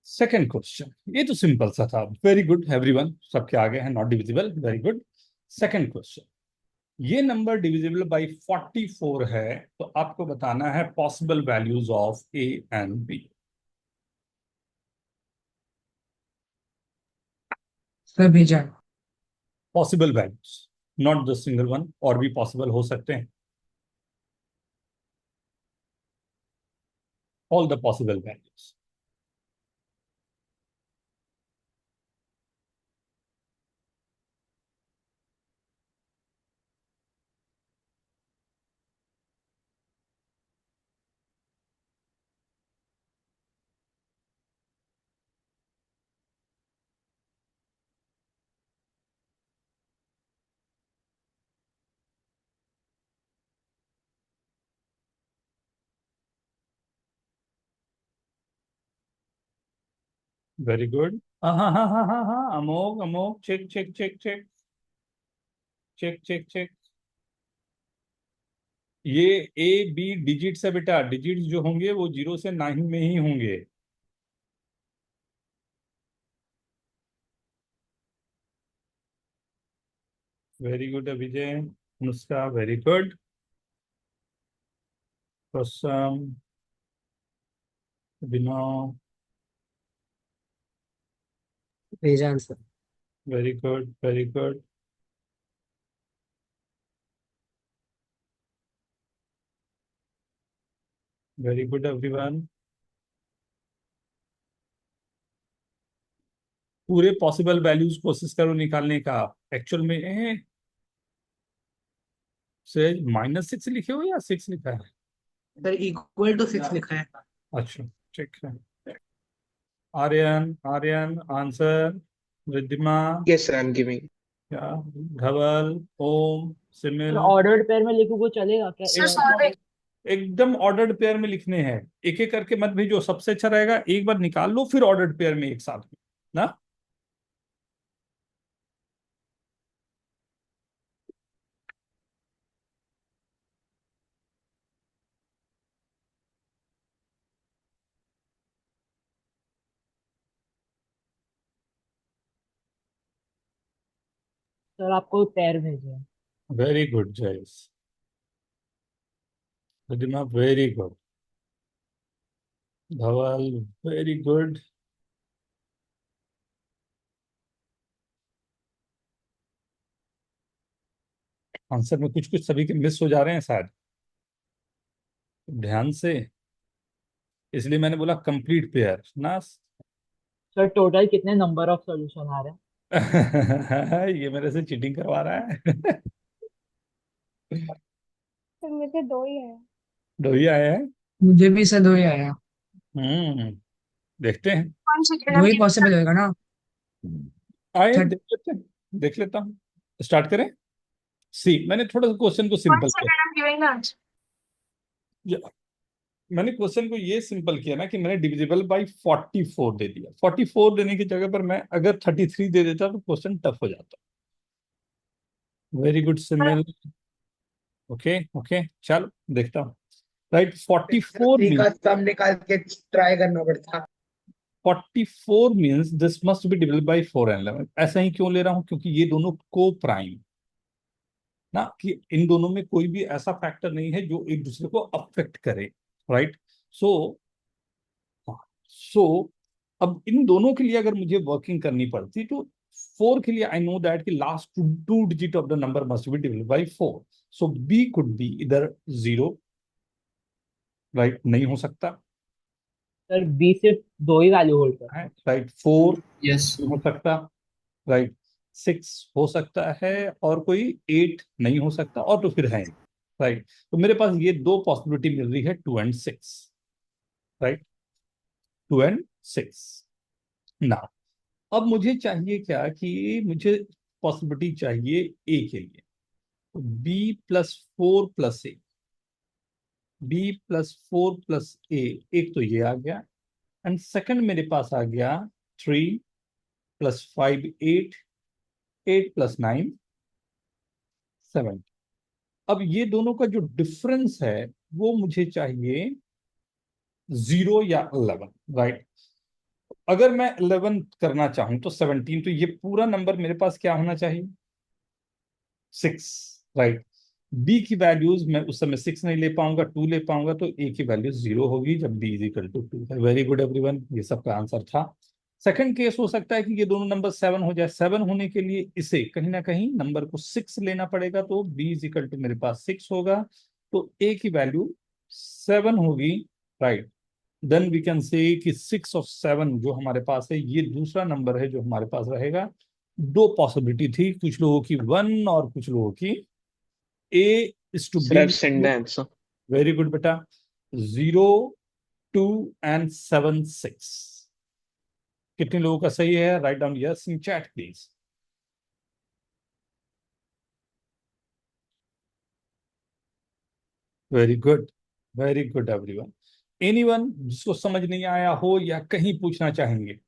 सेकंड क्वेश्चन, ये तो सिंपल सा था। वेरी गुड एवरीवन, सबके आगे है, not divisible, very good. Second question, ये नंबर डिविजिबल बाय 44 है, तो आपको बताना है possible values of a and b. Sir भेजा। Possible values, not the single one, और भी पॉसिबल हो सकते हैं। All the possible values. Very good. हाँ हाँ हाँ हाँ हाँ हाँ, Amogh Amogh, check check check check check check check. ये ए बी डिजिट्स है बेटा, डिजिट्स जो होंगे वो 0 से 9 में ही होंगे। Very good Vijay, Anushka, very good. कसम, अभिनव, भेजा answer. Very good very good. Very good everyone. पूरे पॉसिबल वैल्यूज कोशिश करो निकालने का। एक्चुअल में से -6 लिखे हो या 6 लिखा है? सर इक्वल टू 6 लिखा है। अच्छा, ठीक है। Aryan, Aryan answer. Riddhima, Yes, sir, I'm giving. क्या? धवल, ओम, सिमिल। ऑर्डर्ड पेयर में लिखूं वो चलेगा क्या? एकदम ऑर्डर्ड पेयर में लिखने हैं, एक एक करके मत भेजो, सबसे अच्छा रहेगा एक बार निकाल लो फिर ऑर्डर्ड पेयर में एक साथ में ना। सर आपको पेयर भेजे हैं। वेरी गुड जयस, रिद्धिमा वेरी गुड, धवल वेरी गुड। आंसर में कुछ कुछ सभी के मिस हो जा रहे हैं शायद, ध्यान से, इसलिए मैंने बोला कंप्लीट पेयर ना। सर टोटल कितने नंबर ऑफ सॉल्यूशन आ रहे हैं? ये मेरे से चीटिंग करवा रहा है। तो मुझे 2 ही है। दो ही आए हैं। मुझे भी सर 2 ही आया। देखते हैं। कौन सा 2 ही पॉसिबल होगा ना। आए, थर्ड। देख लेते हैं, देख लेता हूँ। स्टार्ट करें। सी, मैंने थोड़ा सा क्वेश्चन को कौन सिंपल सा गिविंग आज? किया। मैंने क्वेश्चन को ये सिंपल किया ना कि मैंने डिविजिबल बाई 44 दे दिया। 44 देने की जगह पर मैं अगर 33 दे देता तो क्वेश्चन टफ हो जाता। Very good simile. Okay okay, चलो देखता हूँ। राइट, फिर 44 30 मीन का सम निकाल के ट्राई करना पड़ता। 44 means this must be divisible by 4 and 11। ऐसा ही क्यों ले रहा हूं? क्योंकि ये दोनों को प्राइम ना, कि इन दोनों में कोई भी ऐसा फैक्टर नहीं है जो एक दूसरे को अफेक्ट करे। राइट, सो सो अब इन दोनों के लिए अगर मुझे वर्किंग करनी पड़ती तो 4 के लिए आई नो दैट कि last two digit of the number must be divided by 4। So b could be इधर 0। राइट, नहीं हो सकता सर बी सिर्फ दो ही वैल्यू होल्ड करता है। है। Right, 4 yes. नहीं हो सकता। राइट, 6 हो सकता है, और कोई 8 नहीं हो सकता, और तो फिर है। राइट, तो मेरे पास ये दो पॉसिबिलिटी मिल रही है, 2 and 6। राइट, 2 and 6 ना। अब मुझे चाहिए क्या कि मुझे पॉसिबिलिटी चाहिए ए के लिए। तो B+4+A, B+4+A, एक तो ये आ गया, एंड सेकंड मेरे पास आ गया 3+5 8, 8+9 7। अब ये दोनों का जो डिफरेंस है वो मुझे चाहिए 0 या 11। राइट, अगर मैं 11 करना चाहूं तो 17, तो ये पूरा नंबर मेरे पास क्या होना चाहिए? 6। राइट, बी की वैल्यूज मैं उस समय 6 नहीं ले पाऊंगा, 2 ले पाऊंगा, तो ए की वैल्यू 0 होगी जब बी इज इक्वल टू 2 है। वेरी गुड एवरीवन, ये सबका आंसर था। सेकंड केस हो सकता है कि ये दोनों नंबर 7 हो जाए। 7 होने के लिए इसे कहीं ना कहीं नंबर को 6 लेना पड़ेगा, तो बी इज इक्वल टू मेरे पास 6 होगा, तो ए की वैल्यू 7 होगी। Right, then we can say कि 6 और 7 जो हमारे पास है ये दूसरा नंबर है जो हमारे पास रहेगा। दो पॉसिबिलिटी थी, कुछ लोगों की 1 और कुछ लोगों की a is two Sir, b. I've sent the answer. Very good बेटा, 0 2 and 7 6। कितने लोगों का सही है? Write down yes in chat please. Very good, very good everyone. Anyone जिसको समझ नहीं आया हो या कहीं पूछना चाहेंगे?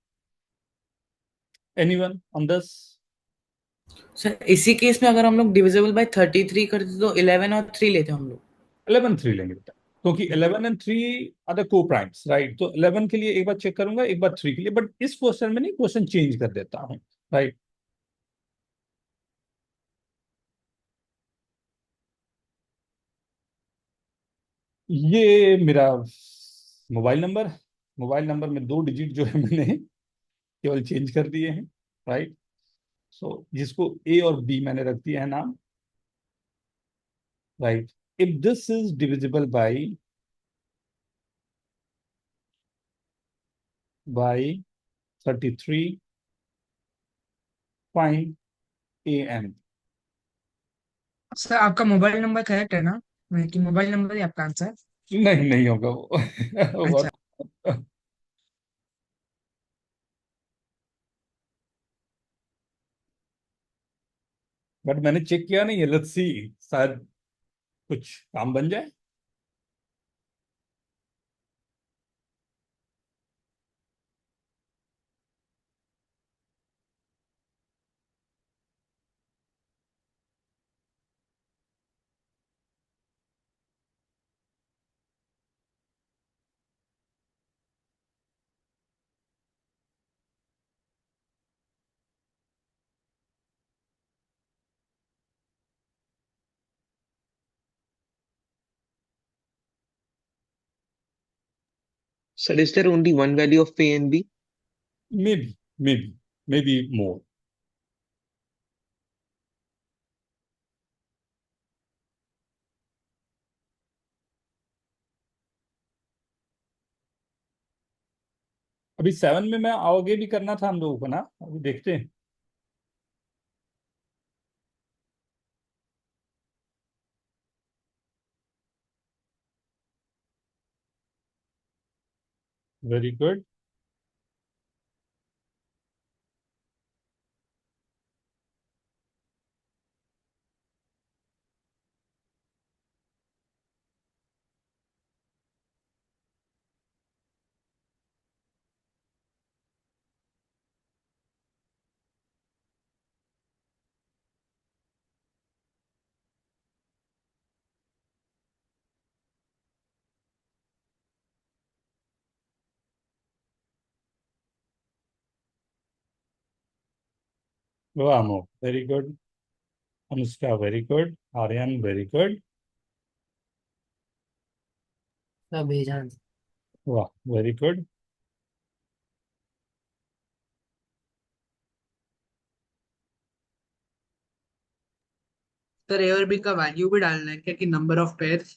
Anyone on this? सर इसी केस में अगर हम लोग डिविजिबल बाय 33 करते तो 11 और 3 लेते हम लोग। 11 3 लेंगे बेटा, क्योंकि 11 and 3 आर द को प्राइम्स। राइट, तो 11 के लिए एक बार चेक करूंगा, एक बार 3 के लिए, बट इस क्वेश्चन में नहीं, क्वेश्चन चेंज कर देता हूँ। राइट, ये मेरा मोबाइल नंबर में 2 डिजिट जो है मैंने केवल चेंज कर दिए हैं। राइट, सो जिसको ए और बी मैंने रख दिया है नाम। Right, if this is divisible by 33, find a n. Sir आपका मोबाइल नंबर करेक्ट है ना? मतलब कि मोबाइल नंबर ही आपका आंसर? नहीं, नहीं होगा वो अच्छा। बहुत। बट मैंने चेक किया नहीं है, लेट्स सी, शायद कुछ काम बन जाए। Sir, is there only one value of A and B? May be, may be more. अभी 7 में मैं आगे भी करना था हम लोगों को ना, अभी देखते हैं। Very good. वाह मो, very good. Anushka very good. Aryan very good. Sir भेजा। वाह वेरी गुड। सर ए और बी का वैल्यू भी डालना है क्या, कि नंबर ऑफ पेयर्स?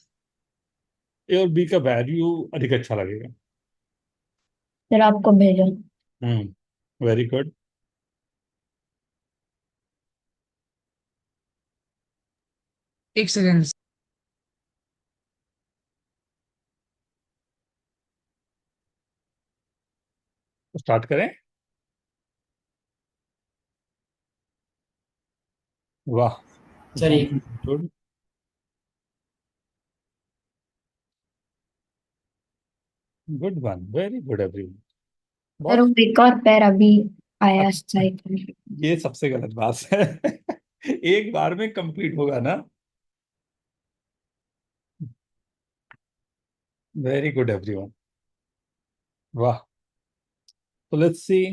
ए और बी का वैल्यू अधिक अच्छा लगेगा। फिर आपको भेजा। Very good. एक सेकेंड। स्टार्ट करें। वाह सर एक good. Good one, very good everyone. Sir बहुत। वो एक और पैर अभी आया साइकिल। ये सबसे गलत बात है। एक बार में कंप्लीट होगा ना। Very good everyone. वाह। तो लेट्स सी।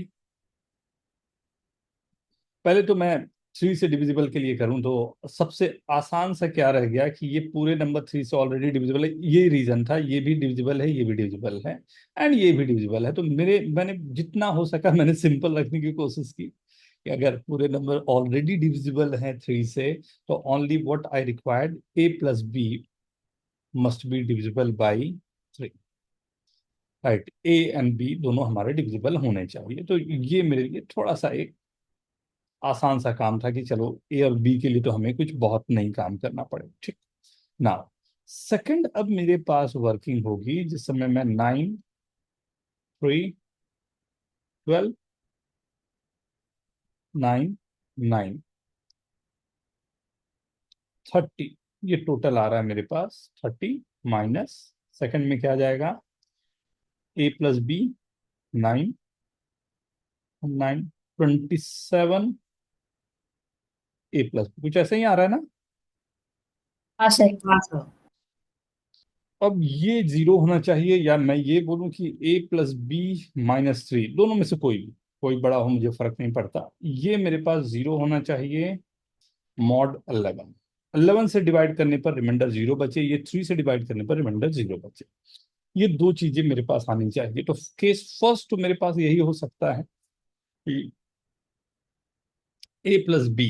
पहले तो मैं थ्री से डिविजिबल के लिए करूं तो सबसे आसान सा क्या रह गया कि ये पूरे नंबर थ्री से ऑलरेडी डिविजिबल है, ये रीजन था। ये भी डिविजिबल है, ये भी डिविजिबल है, एंड ये भी डिविजिबल है। तो मैंने जितना हो सका मैंने सिंपल रखने की कोशिश की कि अगर पूरे नंबर ऑलरेडी डिविजिबल है थ्री से, तो only what I required, a plus b must be divisible by three. Right, a and b दोनों हमारे डिविजिबल होने चाहिए। तो ये मेरे लिए थोड़ा सा एक आसान सा काम था कि चलो ए और बी के लिए तो हमें कुछ बहुत नहीं काम करना पड़े। ठीक। नाउ सेकंड, अब मेरे पास वर्किंग होगी जिस समय मैं 9, 3, 12, 9, 9, 30, ये टोटल आ रहा है मेरे पास 30 माइनस, सेकंड में क्या जाएगा, ए प्लस बी 9, 9, 27, ए प्लस, कुछ ऐसे ही आ रहा है ना। हाँ सर। हाँ सर। अब ये जीरो होना चाहिए, या मैं ये बोलूं कि a plus b minus three, दोनों में से कोई भी, कोई बड़ा हो मुझे फर्क नहीं पड़ता, ये मेरे पास जीरो होना चाहिए। मॉड 11, 11 से डिवाइड करने पर रिमाइंडर जीरो बचे, ये थ्री से डिवाइड करने पर रिमाइंडर जीरो बचे। ये दो चीजें मेरे पास आनी चाहिए। तो केस फर्स्ट तो मेरे पास यही हो सकता है कि a plus b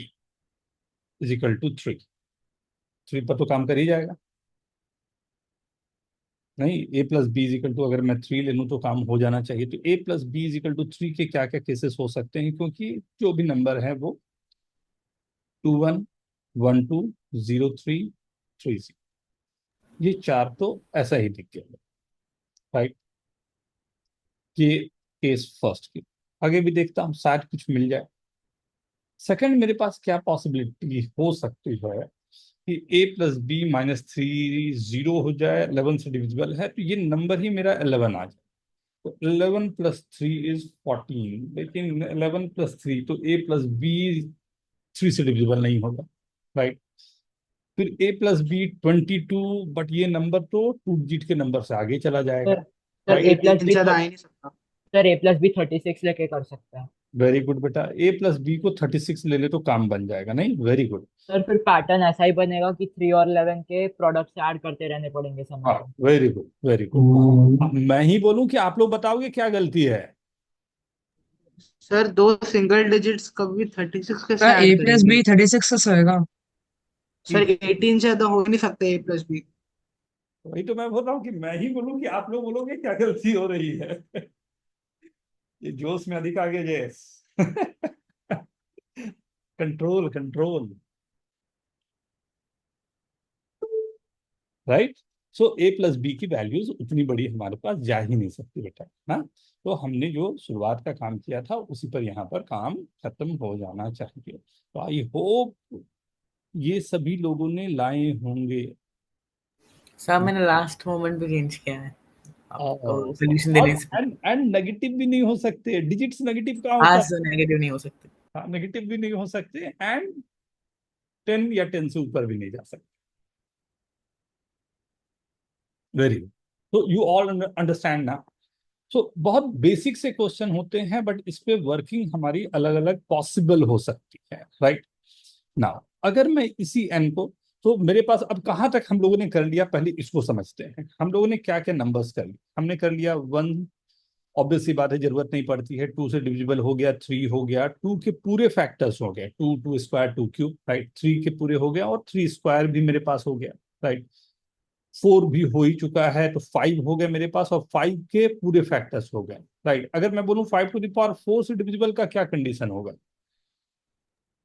is equal to three. Three पर तो काम कर ही जाएगा। नहीं, a plus b is equal to, अगर मैं थ्री ले लूँ तो काम हो जाना चाहिए। तो a plus b is equal to three के क्या क्या केसेस हो सकते हैं, क्योंकि जो भी नंबर है वो 2, 1, 1, 2, 0, 3, 3, 0, ये चार तो ऐसा ही दिख गया। राइट, ये केस फर्स्ट की। आगे भी देखता हूँ, शायद कुछ मिल जाए। सेकंड, मेरे पास क्या पॉसिबिलिटी हो सकती है कि a plus b minus three zero हो जाए, 11 से डिविजिबल है, तो ये नंबर ही मेरा 11 आ जाए। तो 11 प्लस थ्री इज 14, लेकिन 11 प्लस थ्री तो ए प्लस बी थ्री से डिविजिबल नहीं होगा। राइट, फिर ए प्लस बी 22, बट ये नंबर तो टू डिजिट के नंबर से आगे चला जाएगा। सर सर ए राइट, प्लस 18 बी से ज्यादा आ ही नहीं सकता। सर ए प्लस बी 36 लेके कर सकते हैं। वेरी गुड बेटा, ए प्लस बी को 36 ले ले तो काम बन जाएगा। नहीं, वेरी गुड। सर फिर पैटर्न ऐसा ही बनेगा कि 3 और 11 के प्रोडक्ट्स ऐड करते रहने पड़ेंगे समय हाँ, पे। Very good, very good. अब मैं ही बोलूं कि आप लोग बताओगे क्या गलती है। सर दो सिंगल डिजिट्स कभी 36 कैसे सर ए ऐड प्लस करेंगे? बी 36 होएगा। सर 18 से ज्यादा हो ही नहीं सकते ए प्लस बी। वही तो मैं बोल रहा हूँ कि मैं ही बोलूं कि आप लोग बोलोगे क्या गलती हो रही है। ये जोश में अधिक आगे जैस। Control, control. राइट। सो ए प्लस बी की वैल्यूज उतनी बड़ी हमारे पास जा ही नहीं सकती बेटा। ना, तो हमने जो शुरुआत का काम किया था उसी पर यहाँ पर काम खत्म हो जाना चाहिए। तो आई होप ये सभी लोगों ने लाए होंगे। सर मैंने लास्ट मोमेंट पे चेंज किया है आपको सोल्यूशन और देने से पहले। एंड नेगेटिव भी नहीं हो सकते, डिजिट्स नेगेटिव कहाँ हाँ होता सर, नेगेटिव नहीं हो सकते। है। नेगेटिव भी नहीं हो सकते, एंड 10 या 10 से ऊपर भी नहीं जा सकते। Very good. तो यू ऑल अंडरस्टैंड ना सो बहुत बेसिक से क्वेश्चन होते हैं, बट इस पे वर्किंग हमारी अलग अलग पॉसिबल हो सकती है, राइट। नाउ अगर मैं इसी एन को, तो मेरे पास अब कहाँ तक हम लोगों ने कर लिया, पहले इसको समझते हैं। हम लोगों ने क्या क्या नंबर्स कर लिए, हमने कर लिया 1, ऑब्वियस सी बात है, जरूरत नहीं पड़ती है। 2 से डिविजिबल हो गया, 3 हो गया, 2 के पूरे फैक्टर्स हो गए, 2, 2 स्क्वायर, 2 क्यूब, राइट। 3 के पूरे हो गया, और 3 स्क्वायर भी मेरे पास हो गया, राइट। 4 भी हो ही चुका है, तो 5 हो गए मेरे पास, और 5 के पूरे फैक्टर्स हो गए, राइट। अगर मैं बोलूं 5 टू द पावर 4 से डिविजिबल का क्या कंडीशन होगा,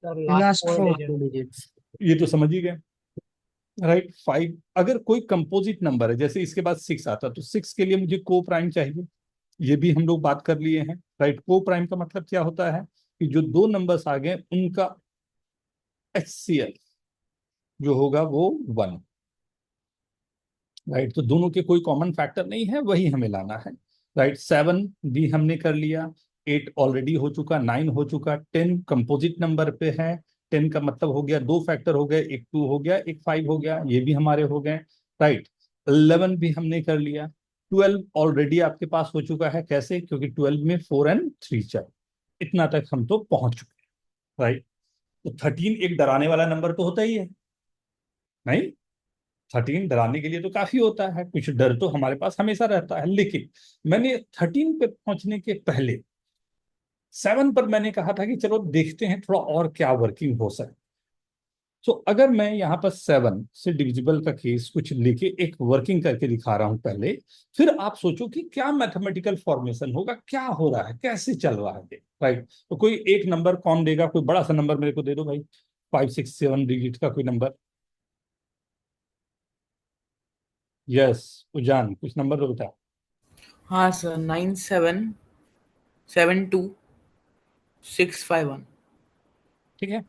sir last last four 4। Digits. ये तो समझ ही गए, राइट। 5 अगर कोई कंपोजिट नंबर है, जैसे इसके बाद 6 आता, तो 6 के लिए मुझे को प्राइम चाहिए, ये भी हम लोग बात कर लिए हैं, राइट। को प्राइम का मतलब क्या होता है कि जो दो नंबर्स आ गए उनका HCF जो होगा वो 1, राइट। तो दोनों के कोई कॉमन फैक्टर नहीं है, वही हमें लाना है, राइट। 7 भी हमने कर लिया, 8 ऑलरेडी हो चुका, 9 हो चुका, 10 कंपोजिट नंबर पे है। 10 का मतलब हो गया, दो फैक्टर हो गए, एक 2 हो गया, एक 5 हो गया, ये भी हमारे हो गए, राइट। 11 भी हमने कर लिया। 12 ऑलरेडी आपके पास हो चुका है, कैसे, क्योंकि 12 में 4 और 3 चाहिए। इतना तक हम तो पहुंच चुके हैं, राइट। तो 13 एक डराने वाला नंबर तो होता ही है, नहीं। 13 डराने के लिए तो काफी होता है, कुछ डर तो हमारे पास हमेशा रहता है, लेकिन मैंने 13 पे पहुंचने के पहले 7 पर मैंने कहा था कि चलो देखते हैं थोड़ा और क्या वर्किंग हो सकता। तो अगर मैं यहाँ पर 7 से डिविजिबल का केस कुछ लेके एक वर्किंग करके दिखा रहा हूं पहले, फिर आप सोचो कि क्या मैथमेटिकल फॉर्मेशन होगा, क्या हो रहा है, कैसे चल रहा है, राइट। तो कोई एक नंबर कौन देगा, कोई बड़ा सा नंबर मेरे को दे दो भाई, 5, 6, 7 डिजिट का कोई नंबर। यस, उजान कुछ नंबर तो बता। हाँ सर, 9772 651। ठीक है,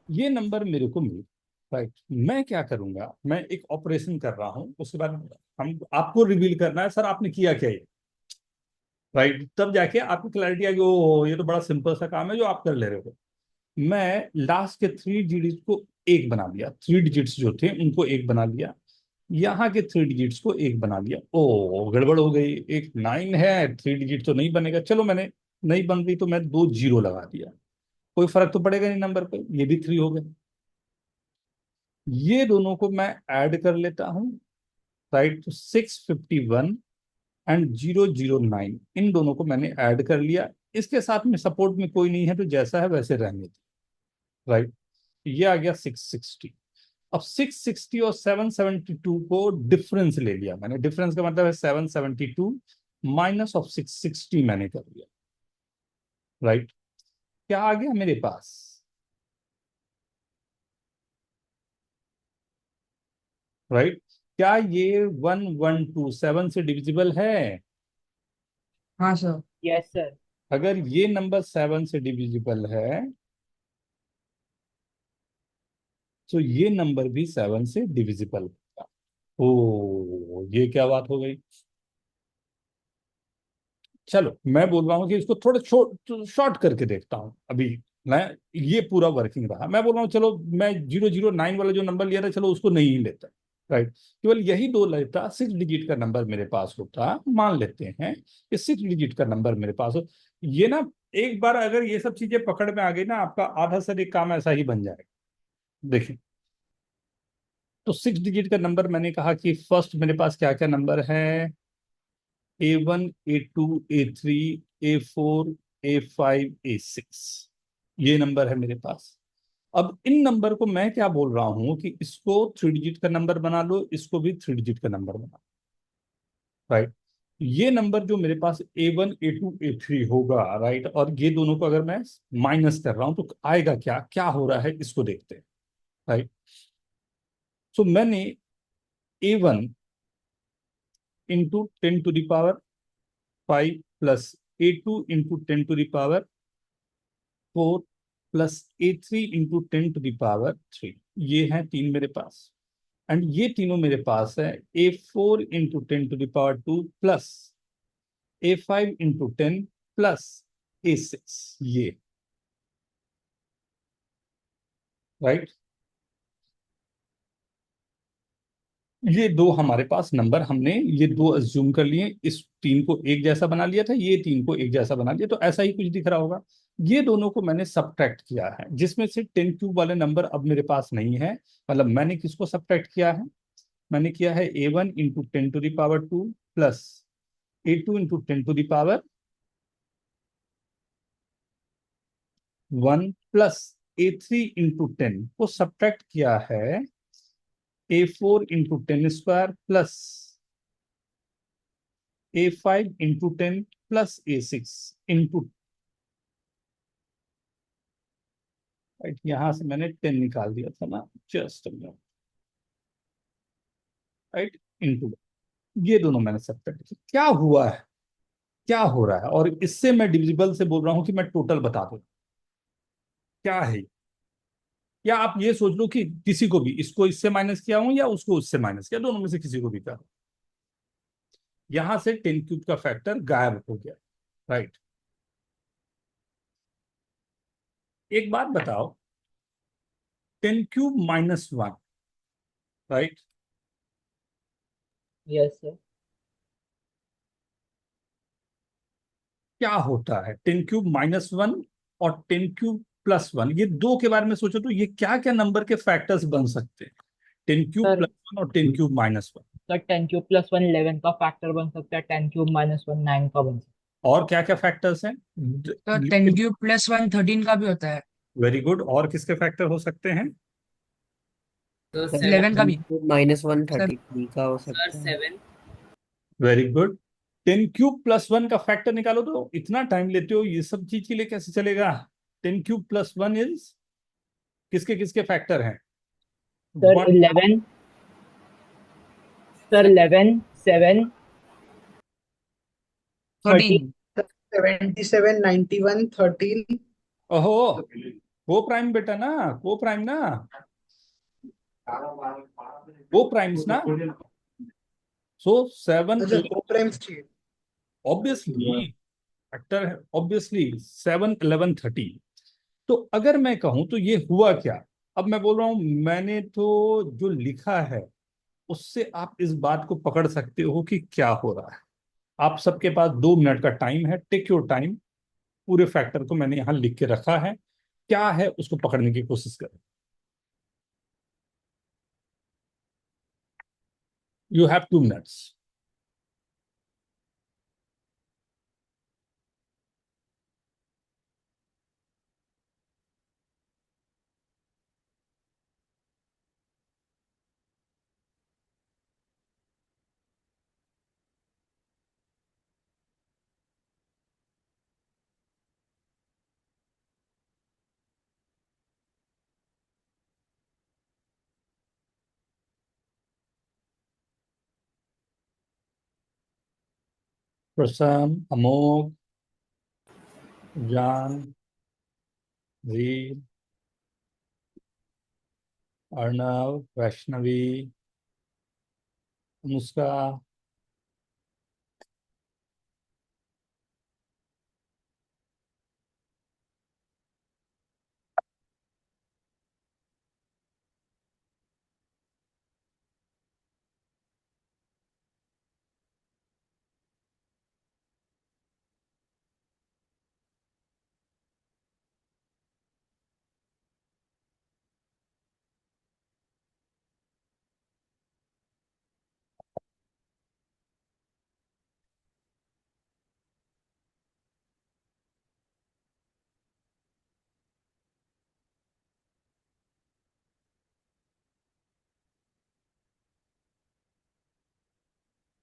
ये नंबर मेरे को मिले, राइट। मैं क्या करूंगा, मैं एक ऑपरेशन कर रहा हूं, उसके बाद हम आपको रिवील करना है सर आपने किया क्या ये, राइट। तब जाके आपको क्लैरिटी आएगी, ओ ये तो बड़ा सिंपल सा काम है जो आप कर ले रहे हो। मैं लास्ट के 3 डिजिट्स को एक बना लिया, 3 डिजिट्स जो थे उनको एक बना लिया, यहाँ के 3 डिजिट्स को एक बना लिया। ओ गड़बड़ हो गई, एक 9 है, 3 डिजिट तो नहीं बनेगा, चलो मैंने नहीं बन रही तो मैं 2 जीरो लगा दिया, कोई फर्क तो पड़ेगा नहीं नंबर पे, ये भी 3 हो गए। ये दोनों को मैं ऐड कर लेता हूं, राइट। तो 651 एंड 009, इन दोनों को मैंने ऐड कर लिया। इसके साथ में सपोर्ट में कोई नहीं है, तो जैसा है वैसे रहने दो, राइट। ये आ गया 660। अब 660 और 772 को डिफरेंस ले लिया मैंने, डिफरेंस का मतलब है 772 माइनस ऑफ 660 मैंने कर लिया, राइट। क्या आ गया मेरे पास, राइट। क्या ये 1127 से डिविजिबल है, हाँ सर। Yes sir. अगर ये नंबर 7 से डिविजिबल है तो ये नंबर भी 7 से डिविजिबल होगा। ओ ये क्या बात हो गई। चलो मैं बोल रहा हूँ कि इसको थोड़ा शॉर्ट करके देखता हूँ अभी मैं, ये पूरा वर्किंग रहा, मैं बोल रहा हूँ चलो मैं 009 वाला जो नंबर लिया था चलो उसको नहीं ही लेता, राइट। केवल यही दो लेता, 6 डिजिट का नंबर मेरे पास होता, मान लेते हैं कि 6 डिजिट का नंबर मेरे पास हो। ये ना, एक बार अगर ये सब चीजें पकड़ में आ गई ना, आपका आधा से एक काम ऐसा ही बन जाएगा। देखिए, तो 6 डिजिट का नंबर मैंने कहा कि फर्स्ट मेरे पास क्या क्या नंबर है, A1, A2, A3, A4, A5, A6, ये नंबर है मेरे पास। अब इन नंबर को मैं क्या बोल रहा हूं कि इसको 3 डिजिट का नंबर बना लो, इसको भी 3 डिजिट का नंबर बना लो, राइट। ये नंबर जो मेरे पास A1, A2, A3 होगा, राइट, और ये दोनों को अगर मैं माइनस कर रहा हूं तो आएगा क्या, क्या हो रहा है इसको देखते हैं, राइट। सो मैंने A1 into 10 to the power 5 plus A2 into 10 to the power 4 plus A3 into 10 to the power 3, ये है तीन मेरे पास। एंड ये तीनों मेरे पास है A4 into 10 to the power 2 plus A5 into 10 plus A6, ये, राइट। ये दो हमारे पास नंबर, हमने ये दो अज्यूम कर लिए, इस तीन को एक जैसा बना लिया था, ये तीन को एक जैसा बना लिया, तो ऐसा ही कुछ दिख रहा होगा। ये दोनों को मैंने सबट्रैक्ट किया है, जिसमें से 10³ वाले नंबर अब मेरे पास नहीं है। मतलब मैंने किसको सबट्रैक्ट किया है? मैंने किया है A1 into 10⁻², plus A2 into 10⁻1, plus A3 into 10 को सबट्रैक्ट किया है A4 into 10² plus A5 into 10 plus A6 into, right, यहां से मैंने 10 निकाल दिया था ना, जस्ट राइट, इंटू, ये दोनों मैंने सबट्रैक्ट किया। क्या हुआ है, क्या हो रहा है? और इससे मैं डिविजिबल से बोल रहा हूं कि मैं टोटल बता दूं क्या है। या आप ये सोच लो कि किसी को भी इसको इससे माइनस किया हूं या उसको उससे माइनस किया, दोनों में से किसी को भी कर, यहां से 10³ का फैक्टर गायब हो गया, राइट। एक बात बताओ, 10³ - 1, राइट, यस सर। क्या होता है 10³ - 1 और 10³ + 1, ये दो के बारे में सोचो तो ये क्या क्या नंबर के फैक्टर्स बन सकते हैं? 10³ + 1 और 10³ - 1, सर 10³ + 1 11 का फैक्टर बन सकता है, 10³ - 1 9 का बन सकता और क्या क्या फैक्टर्स हैं? तो 10³ + 1 13 का भी होता है। वेरी गुड, और किसके फैक्टर हो सकते हैं? तो सर 11 का 7 भी। -1 सर 33 का हो सर सकता है। 7 वेरी गुड। 10³ + 1 का फैक्टर निकालो, तो इतना टाइम लेते हो ये सब चीज के लिए, कैसे चलेगा? 10³ + 1 इज, किसके किसके फैक्टर हैं? Sir one, 11, sir 11 7 13। 13। 77 91 13। ओहो, को प्राइम बेटा ना, को प्राइम ना, को प्राइम्स ना, सो 7 अच्छा, कोप्रेम्स चाहिए। ऑब्वियसली फैक्टर है, ऑब्वियसली 7 11 13। तो अगर मैं कहूं तो ये हुआ क्या? अब मैं बोल रहा हूं, मैंने तो जो लिखा है उससे आप इस बात को पकड़ सकते हो कि क्या हो रहा है। आप सबके पास 2 मिनट का टाइम है, टेक योर टाइम। पूरे फैक्टर को मैंने यहां लिख के रखा है, क्या है उसको पकड़ने की कोशिश करें। You have 2 minutes. प्रसन्न, अमोघ, जान, वीर, अर्णव, वैष्णवी, अनुष्का,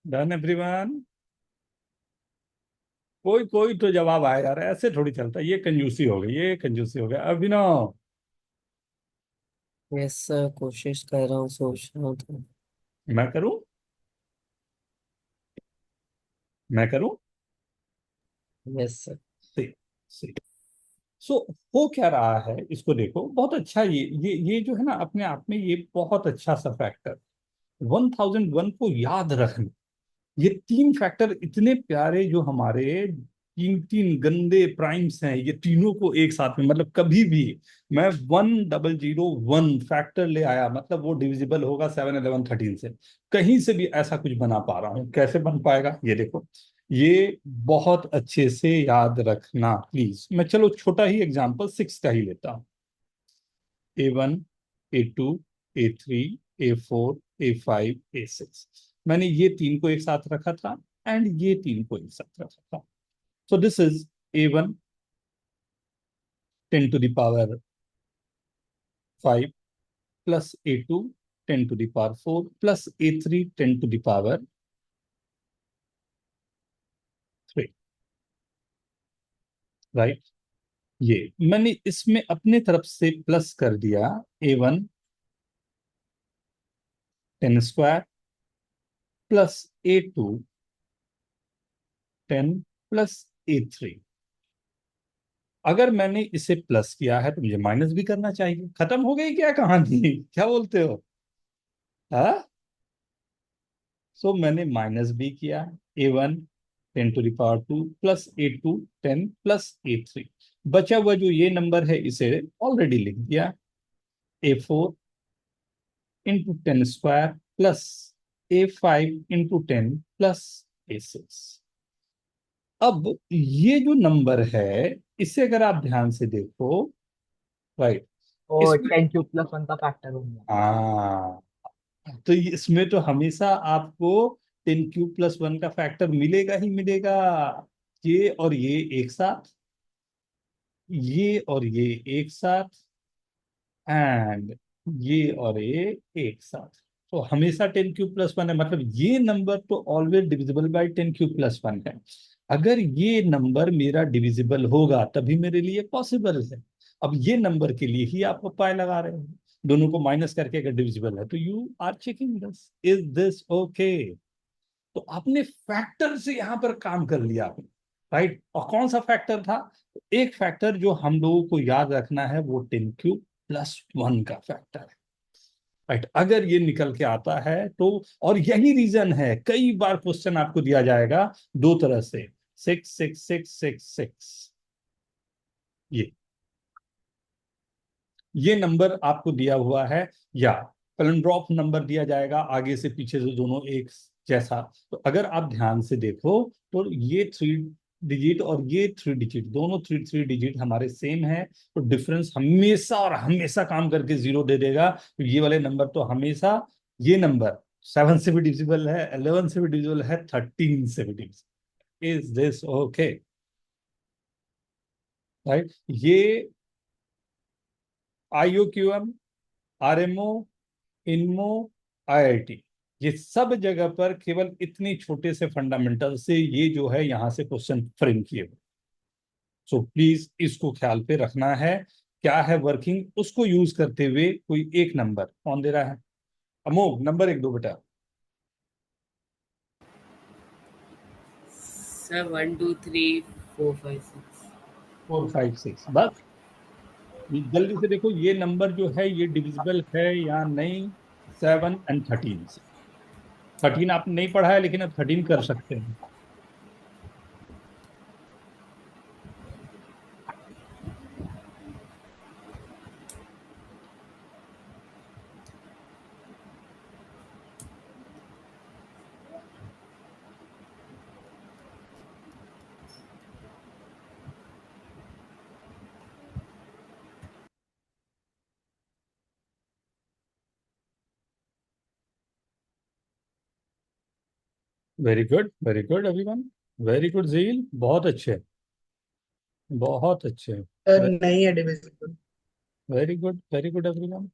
डन एवरीवन। कोई कोई तो जवाब आया यार, ऐसे थोड़ी चलता है, ये कंजूसी हो गई, ये कंजूसी हो गया। अभिनव, यस सर, कोशिश कर रहा हूँ, सोच रहा हूँ। मैं करूं, मैं करूं। Yes sir. सी, सी। सो हो क्या रहा है इसको देखो, बहुत अच्छा, ये जो है ना, अपने आप में ये बहुत अच्छा सा फैक्टर, 1001 को याद रखना। ये तीन फैक्टर इतने प्यारे जो हमारे तीन तीन गंदे प्राइम्स हैं ये तीनों को एक साथ में, मतलब कभी भी मैं 1001 फैक्टर ले आया मतलब वो डिविजिबल होगा 7 11 13 से। कहीं से भी ऐसा कुछ बना पा रहा हूँ, कैसे बन पाएगा ये देखो। ये बहुत अच्छे से याद रखना प्लीज। मैं चलो छोटा ही एग्जांपल 6 का ही लेता हूँ। A1, A2, A3, A4, A5, A6। मैंने ये तीन को एक साथ रखा था एंड ये तीन को एक साथ रखा था। So this is A1 10 to the power 5 plus A2 10 to the power 4 plus A3 10 to the power 3, right. ये मैंने इसमें अपने तरफ से प्लस कर दिया A1 10 square plus A2 10 plus A3। अगर मैंने इसे प्लस किया है तो मुझे माइनस भी करना चाहिए। खत्म हो गई क्या कहानी? क्या बोलते हो? हाँ, सो मैंने माइनस भी किया। A1 10 to the power 2 plus A2 10 plus A3। बचा हुआ जो ये नंबर है इसे ऑलरेडी लिख दिया। A4 into 10 square plus A5 into 10 plus A6। अब ये जो नंबर है इसे अगर आप ध्यान से देखो, राइट, और इसमें 10 क्यूब प्लस 1 का फैक्टर होंगे। हाँ, तो इसमें तो हमेशा आपको 10 क्यूब प्लस 1 का फैक्टर मिलेगा ही मिलेगा। ये और ये एक साथ, ये और ये एक साथ, एंड ये और ये एक साथ। तो हमेशा 10 क्यूब प्लस 1 है, मतलब ये नंबर तो always divisible by 10 cube plus 1 है। अगर ये नंबर मेरा डिविजिबल होगा तभी मेरे लिए पॉसिबल है। अब ये नंबर के लिए ही आप उपाय लगा रहे हो, दोनों को माइनस करके अगर डिविजिबल है तो you are checking this, is this okay. तो आपने फैक्टर से यहां पर काम कर लिया आपने, राइट। और कौन सा फैक्टर था? एक फैक्टर जो हम लोगों को याद रखना है वो 10 क्यूब प्लस 1 का फैक्टर है, राइट। अगर ये निकल के आता है तो, और यही रीजन है कई बार क्वेश्चन आपको दिया जाएगा दो तरह से, 6 6 6 6 6। ये नंबर आपको दिया हुआ है, या पैलिंड्रोम नंबर दिया जाएगा आगे से पीछे से दोनों एक जैसा। तो अगर आप ध्यान से देखो तो ये 3 डिजिट और ये 3 डिजिट, दोनों थ्री थ्री डिजिट हमारे सेम है। तो डिफरेंस हमेशा और हमेशा काम करके 0 दे देगा। तो ये वाले नंबर तो हमेशा, ये नंबर 7 से भी डिविजिबल है, 11 से भी डिविजिबल है, 13 से भी divisible. Is this okay? Right. ये IOQM, RMO, इनमो, IIT, ये सब जगह पर केवल इतनी छोटे से फंडामेंटल से ये जो है यहां से क्वेश्चन फ्रेम किए हुए। सो प्लीज इसको ख्याल पे रखना है, क्या है वर्किंग उसको यूज करते हुए। कोई एक नंबर कौन दे रहा है? अमोघ नंबर एक दो बेटा। सर 1 2 3 4 5 6। 4 5 6 बस। जल्दी से देखो ये नंबर जो है ये डिविजिबल है या नहीं 7 और 13 से। 13 आपने नहीं पढ़ा है लेकिन अब 13 कर सकते हैं। Very good everyone, very good Zeel, बहुत अच्छे, बहुत अच्छे। नहीं है divisible. Very good everyone,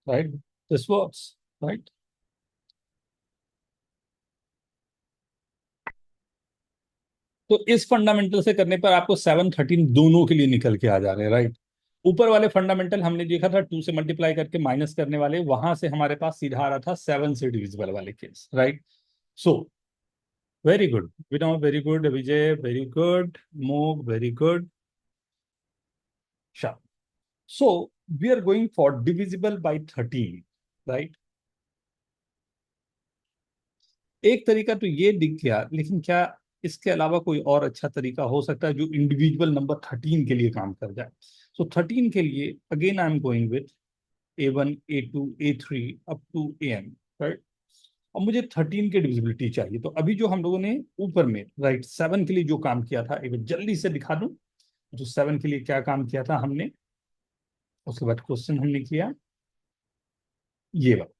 right, this works, right. तो इस फंडामेंटल से करने पर आपको 7 13 दोनों के लिए निकल के आ जा रहे हैं, राइट। ऊपर वाले फंडामेंटल हमने देखा था 2 से मल्टीप्लाई करके माइनस करने वाले, वहां से हमारे पास सीधा आ रहा था 7 से डिविजिबल वाले case, right. So very good Vinod, very good Vijay, very good मोग, very good Shah. So we are going for divisible by 13, right? एक तरीका तो ये दिख गया, लेकिन क्या इसके अलावा कोई और अच्छा तरीका हो सकता है जो इंडिविजुअल नंबर 13 के लिए काम कर जाए? सो 13 के लिए again I am going with A1 A2 A3 up to AN, right? और मुझे 13 की डिविजिबिलिटी चाहिए। तो अभी जो हम लोगों ने ऊपर में राइट 7 के लिए जो काम किया था, एक बार जल्दी से दिखा दूं। जो 7 के लिए क्या काम किया था हमने, उसके बाद क्वेश्चन हमने किया ये वाला।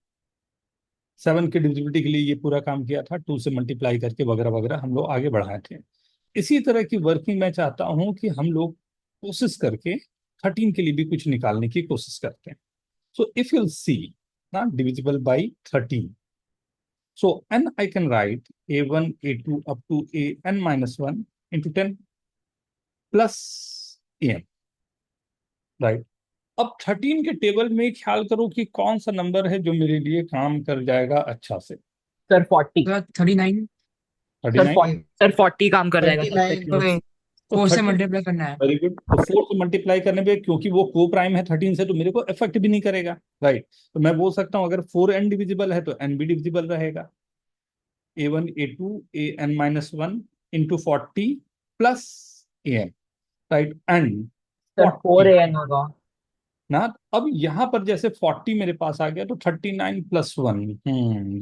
7 की डिविजिबिलिटी के लिए ये पूरा काम किया था, 2 से मल्टीप्लाई करके वगैरह वगैरह हम लोग आगे बढ़ाए थे। इसी तरह की वर्किंग मैं चाहता हूं कि हम लोग कोशिश करके 13 के लिए भी कुछ निकालने की कोशिश करते हैं। सो इफ you'll see ना divisible by 13, so n I can write a1 a2 up to an minus 1 into 10 plus an, right? अब 13 के टेबल में ख्याल करो कि कौन सा नंबर है जो मेरे लिए काम कर जाएगा अच्छा से। सर 40। Sir 39 sir 39। 40 सर 40 काम कर जाएगा सबसे 39 क्लोज। तो 4 से 13 मल्टीप्लाई करना है। Very good. तो 4 से मल्टीप्लाई करने पे, क्योंकि वो को प्राइम है 13 से, तो मेरे को इफेक्ट भी नहीं करेगा, राइट? तो मैं बोल सकता हूं अगर 4n डिविजिबल है तो n भी डिविजिबल रहेगा। a1 a2 an minus 1 into 40 plus an, right? And sir 4 40 AN होगा। ना। अब यहां पर जैसे 40 मेरे पास आ गया तो 39 प्लस 1,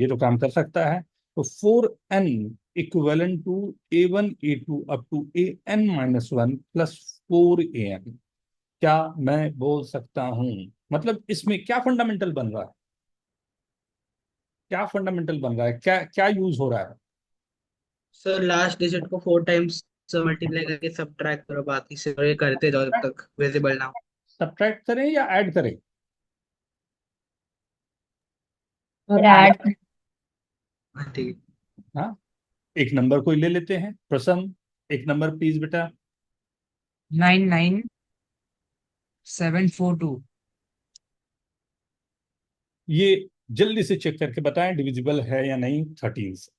ये तो काम कर सकता है। तो 4n equivalent to a1 a2 up to an minus 1 plus 4an। क्या मैं बोल सकता हूं, मतलब इसमें क्या फंडामेंटल बन रहा है? क्या फंडामेंटल बन रहा है? क्या क्या यूज हो रहा है? सर लास्ट डिजिट को 4 टाइम्स मल्टीप्लाई करके सब्ट्रैक्ट करो, बाकी से ये करते जाओ जब तक विजिबल ना हो। सब्ट्रैक्ट करें या ऐड करें? सर ऐड हाँ, ठीक है। हाँ, एक नंबर कोई ले लेते हैं, प्रसन्न एक नंबर प्लीज बेटा। 99742। ये जल्दी से चेक करके बताएं डिविजिबल है या नहीं 13 से।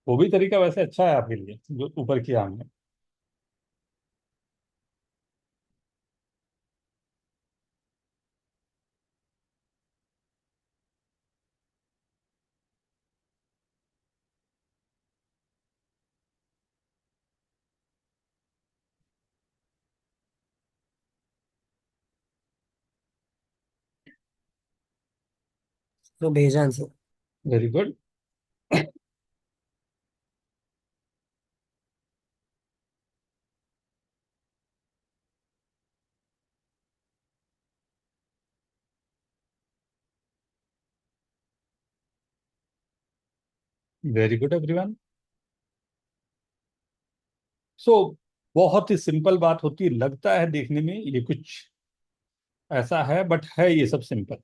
वो भी तरीका वैसे अच्छा है आपके लिए जो ऊपर किया हमने। तो भेजा answer. Very good. Very good everyone. So बहुत ही सिंपल बात होती है, लगता है देखने में ये कुछ ऐसा है, बट है ये सब सिंपल।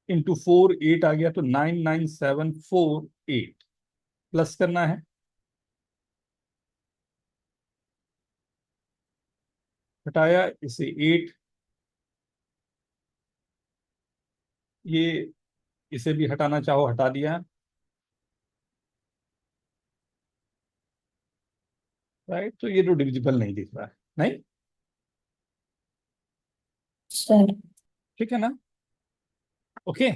इंटू 4 8 आ गया तो 99748 प्लस करना है। हटाया इसे 8, ये इसे भी हटाना चाहो हटा दिया, राइट? तो ये तो डिविजिबल नहीं दिख रहा है, नहीं? सर ठीक है ना? ओके,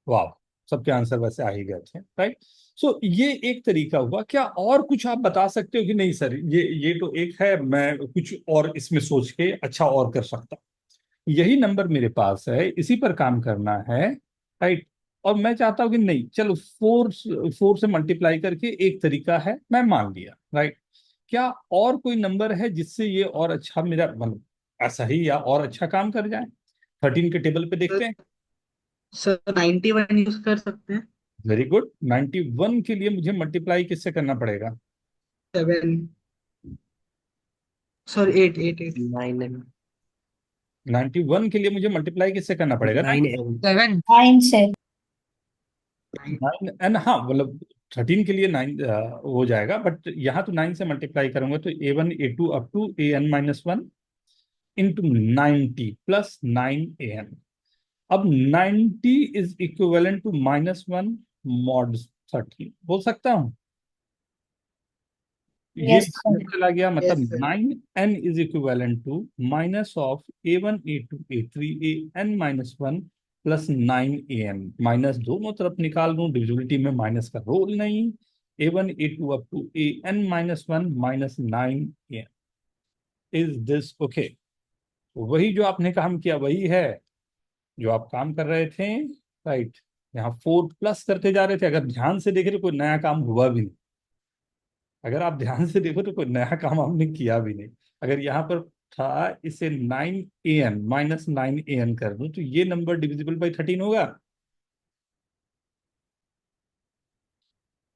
वाह, सबके आंसर वैसे आ ही गए थे, राइट? सो ये एक तरीका हुआ। क्या और कुछ आप बता सकते हो कि नहीं सर ये तो एक है, मैं कुछ और इसमें सोच के अच्छा और कर सकता हूँ, यही नंबर मेरे पास है, इसी पर काम करना है, राइट? और मैं चाहता हूँ कि नहीं चलो 4 से मल्टीप्लाई करके एक तरीका है, मैं मान लिया, राइट? क्या और कोई नंबर है जिससे ये और अच्छा मेरा मतलब ऐसा ही या और अच्छा काम कर जाए? 13 के टेबल पे देखते हैं। सर 91 यूज कर सकते हैं। Very good. 91 के लिए मुझे मल्टीप्लाई किससे करना पड़ेगा? 7 सर 8 8 8 9 91 के लिए मुझे मल्टीप्लाई किससे करना पड़ेगा? 9 7 9 से 9 एंड, हाँ मतलब 13 के लिए 9 हो जाएगा, बट यहाँ तो 9 से मल्टीप्लाई करूंगा तो A1 A2 up to an minus 1 into 90 plus 9an। अब 90 इज इक्विवेलेंट टू -1 मॉड 13, बोल सकता हूँ? ये Yes, sir. माइनस चला गया, मतलब Yes, sir. 9n is equivalent to minus of A1 A2 A3 an minus 1 plus 9an। Minus दोनों तरफ निकाल लूं, डिविजिबिलिटी में माइनस का रोल नहीं। A1 A2 up to an minus 1 minus 9an। Is this okay? वही जो आपने काम किया वही है जो आप काम कर रहे थे, राइट। यहाँ 4 प्लस करते जा रहे थे। अगर ध्यान से देखे तो कोई नया काम हुआ भी नहीं। अगर आप ध्यान से देखो तो कोई नया काम हमने किया भी नहीं। अगर यहाँ पर था इसे 9an माइनस 9an कर दूं तो ये नंबर डिविजिबल बाई 13 होगा।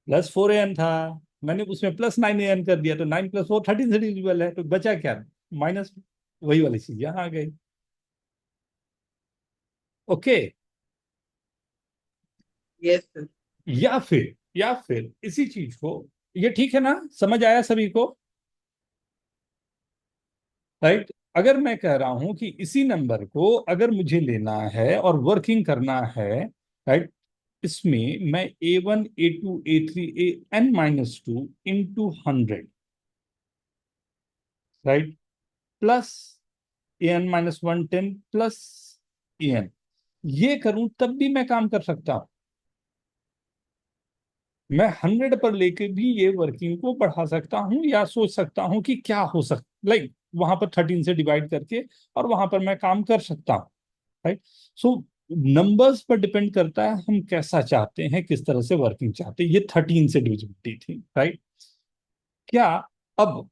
प्लस 4an था, मैंने उसमें प्लस 9an कर दिया तो 9 प्लस 4 13 से डिविजिबल है, तो बचा क्या? माइनस। वही वाली चीज यहाँ आ गई। ओके। Yes, sir. या फिर इसी चीज को, ये ठीक है ना, समझ आया सभी को? राइट। अगर मैं कह रहा हूं कि इसी नंबर को अगर मुझे लेना है और वर्किंग करना है, राइट, इसमें मैं A1 A2 A3 an minus 2 into 100, right, plus an minus 110 plus an, ये करूं तब भी मैं काम कर सकता हूं। मैं 100 पर लेके भी ये वर्किंग को बढ़ा सकता हूं या सोच सकता हूं कि क्या हो सकता, लाइक वहां पर 13 से डिवाइड करके, और वहां पर मैं काम कर सकता हूं, राइट। सो नंबर्स पर डिपेंड करता है हम कैसा चाहते हैं, किस तरह से वर्किंग चाहते हैं। ये 13 से डिविजिबिलिटी थी, राइट। क्या अब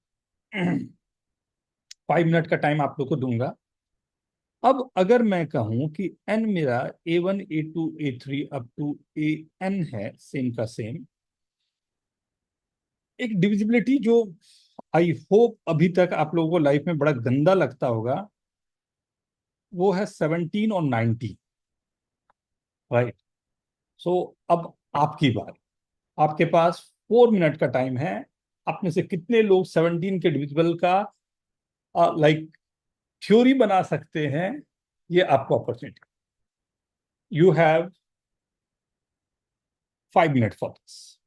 5 मिनट का टाइम आप लोग को दूंगा। अब अगर मैं कहूं कि n मेरा A1 A2 A3 up to an है, सेम का सेम, एक डिविजिबिलिटी जो आई होप अभी तक आप लोगों को लाइफ में बड़ा गंदा लगता होगा, वो है 17 और 19, राइट। सो अब आपकी बात, आपके पास 4 मिनट का टाइम है। आप में से कितने लोग 17 के डिविजिबल का लाइक थ्योरी बना सकते हैं? ये आपको opportunity. You have 5 minute for this.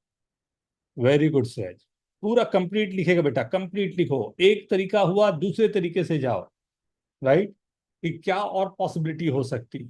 Very good सहज। पूरा कंप्लीट लिखेगा बेटा, कंप्लीट लिखो। एक तरीका हुआ, दूसरे तरीके से जाओ, राइट, कि क्या और पॉसिबिलिटी हो सकती।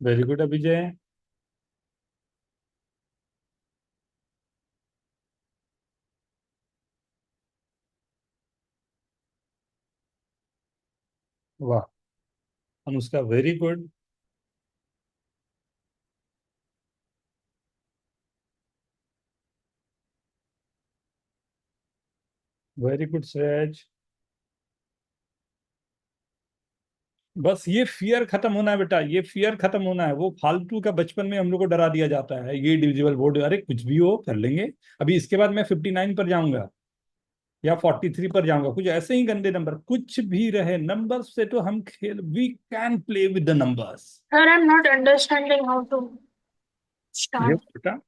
Very good Abhijay. वाह Anushka, very good. Very good Sahaj. बस ये फियर खत्म होना है बेटा, ये फियर खत्म होना है। वो फालतू का बचपन में हम लोग को डरा दिया जाता है, ये डिविजिबल बोर्ड, अरे कुछ भी हो कर लेंगे। अभी इसके बाद मैं 59 पर जाऊंगा या 43 पर जाऊंगा, कुछ ऐसे ही गंदे नंबर कुछ भी रहे, नंबर से तो हम खेल, we can play with the numbers. Sir, I'm not understanding how to Yes, start. beta.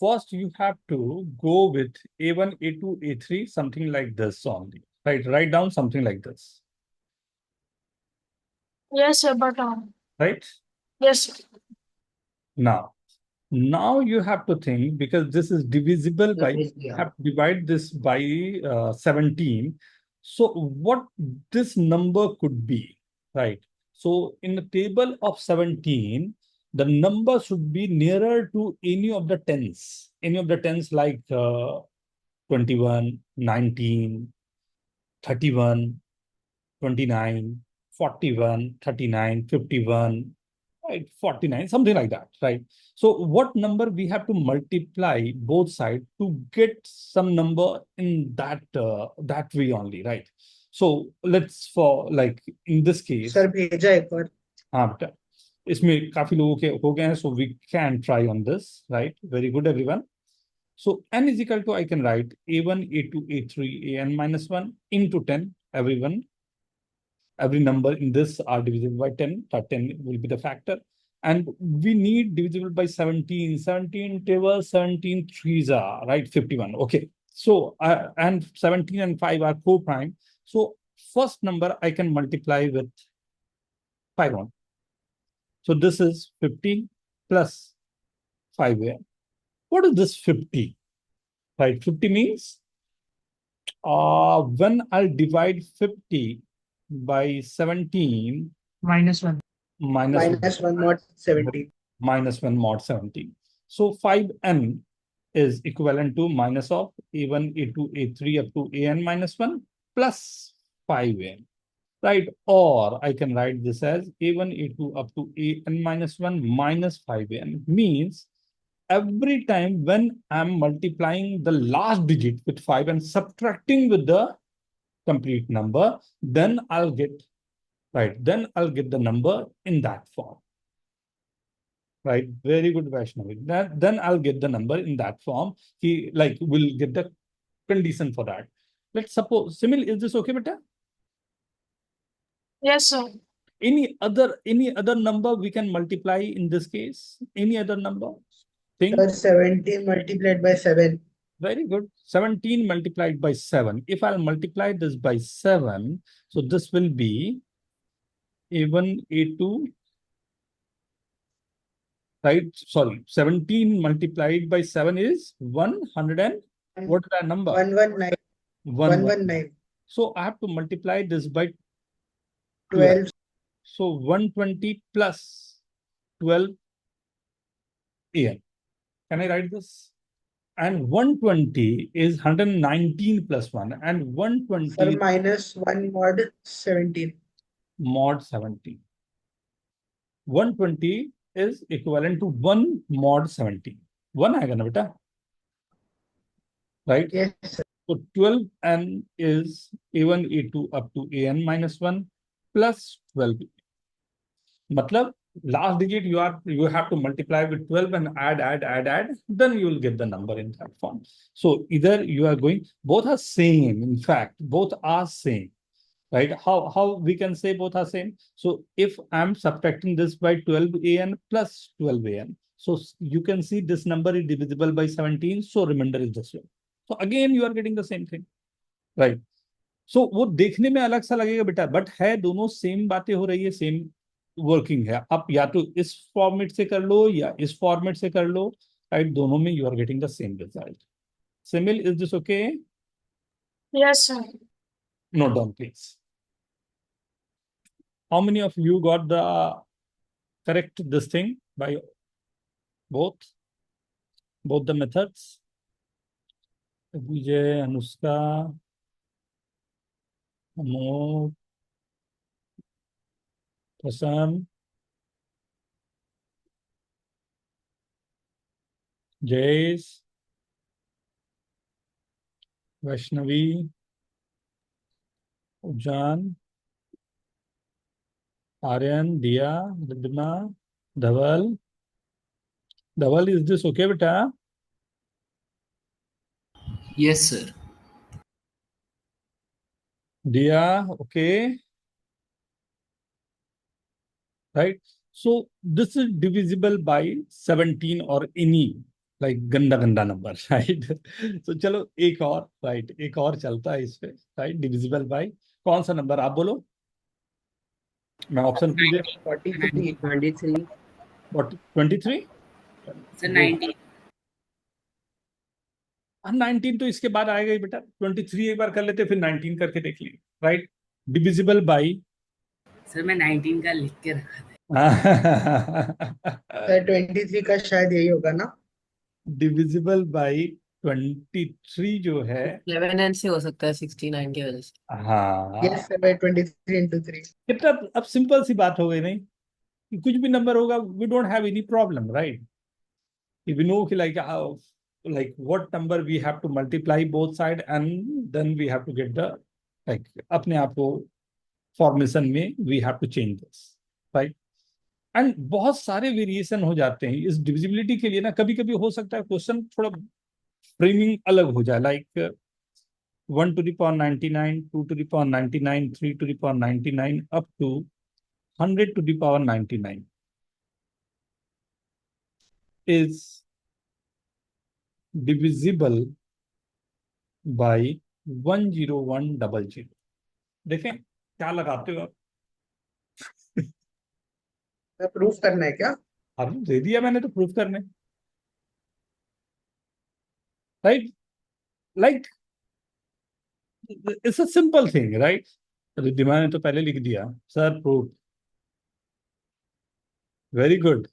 First you have to go with A1, A2, A3, something like this only. Right, write down something like this. Yes, sir, but Right? yes, sir. Now you have to think, because this is divisible by, you have to divide this by 17. So what this number could be, right? So in the table of 17, the number should be nearer to any of the tens. Any of the tens like 21, 19, 31, 29, 41, 39, 51, right? 49, something like that, right? So what number we have to multiply both sides to get some number in that way only, right? So let's, for like in this case, sir भेजा एक बार। हाँ बेटा, इसमें काफी लोगों के हो गए हैं, so we can try on this, right? Very good, everyone. So n is equal to, I can write a1, a2, a3, an minus 1 into 10, everyone. Every number in this are divisible by 10, that 10 will be the factor. And we need divisible by 17. 17 table, 17 threes are, right? 51. Okay. So, and 17 and 5 are co-prime. So, first number I can multiply with 5 on. So, this is 50 plus 5 here. What is this 50? Right? 50 means when I'll divide 50 by 17 -1. minus -1 mod 17. minus 1 mod 17. So 5n is equivalent to minus of a1, a2, a3 up to an minus 1 plus 5n, right? Or I can write this as a1, a2 up to an minus 1 minus 5n. Means every time when I'm multiplying the last digit with 5 and subtracting with the complete number, then I'll get, right, then I'll get the number in that form. Right, very good, Vaishnavi. Then I'll get the number in that form. He like will get the condition for that. Let's suppose, Simil, is this okay, beta? Yes, sir. Any other number we can multiply in this case? Any other number? Think. Sir, 17 multiplied by 7. Very good. 17 multiplied by 7. If I'll multiply this by 7, so this will be A1, A2, right? Sorry, 17 multiplied by 7 is 100 and what is that number? 119. 119. So I have to multiply this by 12. So 120 plus 12 an. Can I write this? And 120 is 119 plus 1, and 120 Sir, -1 mod 17. mod 17. 120 is equivalent to 1 mod 17. 1 आएगा ना बेटा? Right? Yes, sir. So 12n is a1, a2 up to an minus 1 plus 12. मतलब last digit you have to multiply with 12 and add, then you will get the number in that form. So either you are going, both are same, in fact, both are same, right? How we can say both are same? So if I'm subtracting this by 12an plus 12an, so you can see this number is divisible by 17, so remainder is this way. So again you are getting the same thing, right? So वो देखने में अलग सा लगेगा बेटा, but है दोनों same बातें हो रही है, सेम वर्किंग है। आप या तो इस फॉर्मेट से कर लो या इस फॉर्मेट से कर लो, राइट? दोनों में you are getting the same result. Simil, is this okay? Yes, sir. Note down, please. How many of you got the correct this thing by both the methods? Vijay, Anushka, Amod, Prasan, Jays, Vaishnavi, Ujan, Aryan, Dia, Ridhima, Dhaval. Dhaval, is this okay, beta? Yes, sir. Dia, okay, right? So this is divisible by 17 or any like गंदा गंदा number, right? So चलो एक और, right? एक और चलता है इस पे, right? Divisible by कौन सा नंबर आप बोलो, मैं ऑप्शन पूछे 43 23. 23 सर 19. 19 तो इसके बाद आएगा ही बेटा, 23 एक बार कर लेते फिर 19 करके देख लिए, राइट? डिविजिबल बाई सर मैं 19 का लिख के रखा था. सर 23 का शायद यही होगा ना। डिविजिबल बाई 23 जो है, 11 एंड से हो सकता है 69 की वजह से। हाँ यस सर 23 into 3। कितना, अब सिंपल सी बात हो गई नहीं कि कुछ भी नंबर होगा, we don't have any problem, right? We know कि like what number we have to multiply both side and then we have to get the like अपने आप को फॉर्मेशन में we have to change this, right? And बहुत सारे variation हो जाते हैं इस डिविजिबिलिटी के लिए ना। कभी कभी हो सकता है क्वेश्चन थोड़ा फ्रेमिंग अलग हो जाए, like 1 to the power 99, 2 to the power 99, 3 to the power 99 up to 100 to the power 99 is divisible by 10100। देखें क्या लगाते हो आप? प्रूफ करना है क्या? अभी दे दिया मैंने तो प्रूफ करने, right? Like it's a simple thing, right? Riddhima ने तो पहले लिख दिया sir proof, very good.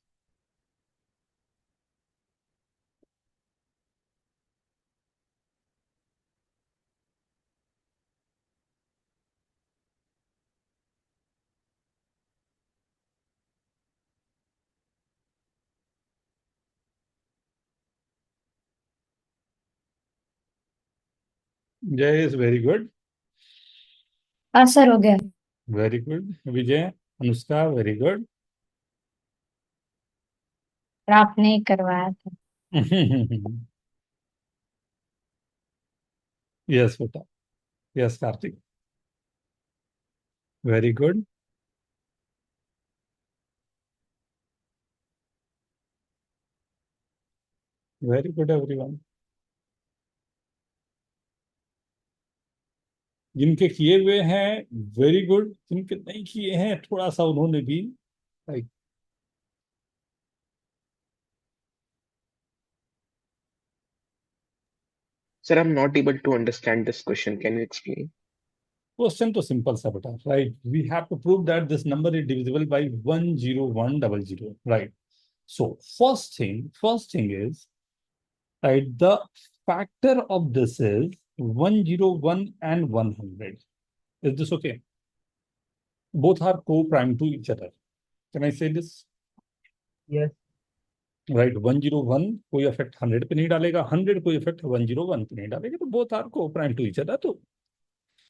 Jay is very good, हाँ सर हो गया। Very good. Vijay, Anushka, very good. और आपने ही करवाया था। यस बेटा, yes Kartik, very good. Very good everyone. जिनके किए हुए हैं वेरी गुड, जिनके नहीं किए हैं थोड़ा सा उन्होंने भी like Sir, I'm not able to understand this question. Can you explain? Question तो सिंपल सा बेटा, right? We have to prove that this number is divisible by 10100, right? So first thing is, right, the factor of this is 101 and 100. Is this okay? Both are co-prime to each other. Can I say this? Yes. Right, 101 कोई effect 100 पे नहीं डालेगा, 100 कोई effect 101 पे नहीं डालेगा, तो both are co-prime to each other। तो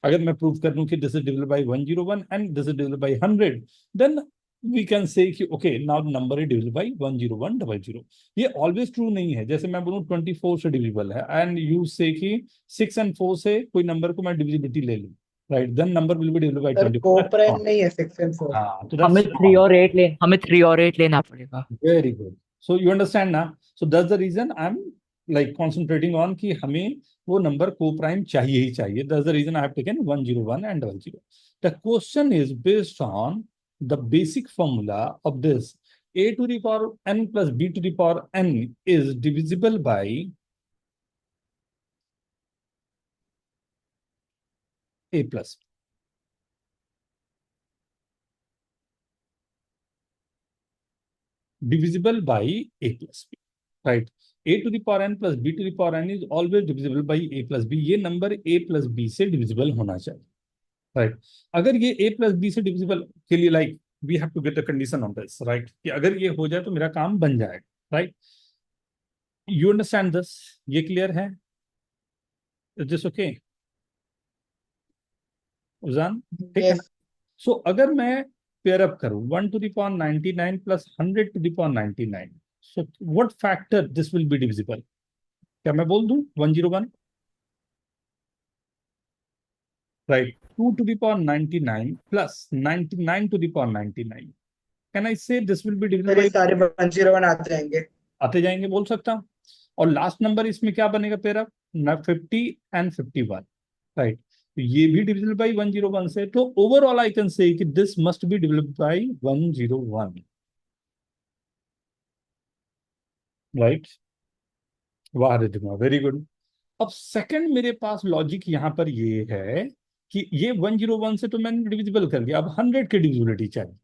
अगर मैं प्रूव कर दूं कि this is divisible by 101 and this is divisible by 100, then we can say कि okay now number is divisible by 10100। ये ऑलवेज ट्रू नहीं है। जैसे मैं बोलूं 24 से डिविजिबल है एंड यू से कि 6 and 4 से कोई नंबर को मैं डिविजिबिलिटी ले लूं, right? Then number will be divisible by sir 24। Coprime नहीं है 6 and 4। हाँ, तो हमें 3 और 8 लेना पड़ेगा। Very good. So you understand ना? So that's the reason I am like concentrating on कि हमें वो नंबर को प्राइम चाहिए ही चाहिए। That's the reason I have taken 101 and 00। The question is based on the basic formula of this a to the power n plus b to the power n is divisible by a plus b। Divisible by a plus b, right? A to the power n plus b to the power n is always divisible by a plus b। ये number a plus b से divisible होना चाहिए, right? अगर ये a plus b से divisible के लिए like we have to get a condition on this, right? कि अगर ये हो जाए तो मेरा काम बन जाएगा, राइट? You understand this? ये क्लियर है? इज दिस ओके उजान? ठीक है। Yes। सो अगर मैं पेयर अप करूं 1 to the power 99 plus 100 to the power 99, so what factor this will be divisible? क्या मैं बोल दूं 101? Right, 2 to the power 99 plus 99 to the power 99, can I say this will be divisible sir ये by? सारे 101 आते जाएंगे। आते जाएंगे बोल सकता हूं। और लास्ट नंबर इसमें क्या बनेगा पेयर अप? 50 and 51, right. तो ये भी डिविजिबल बाई 101 से, तो ओवरऑल आई कैन से कि this must be divisible by 101, right. वाह रिद्धिमा, वेरी गुड। अब सेकंड मेरे पास लॉजिक यहां पर ये है कि ये 101 से तो मैंने डिविजिबल कर दिया, अब 100 की डिविजिबिलिटी चाहिए,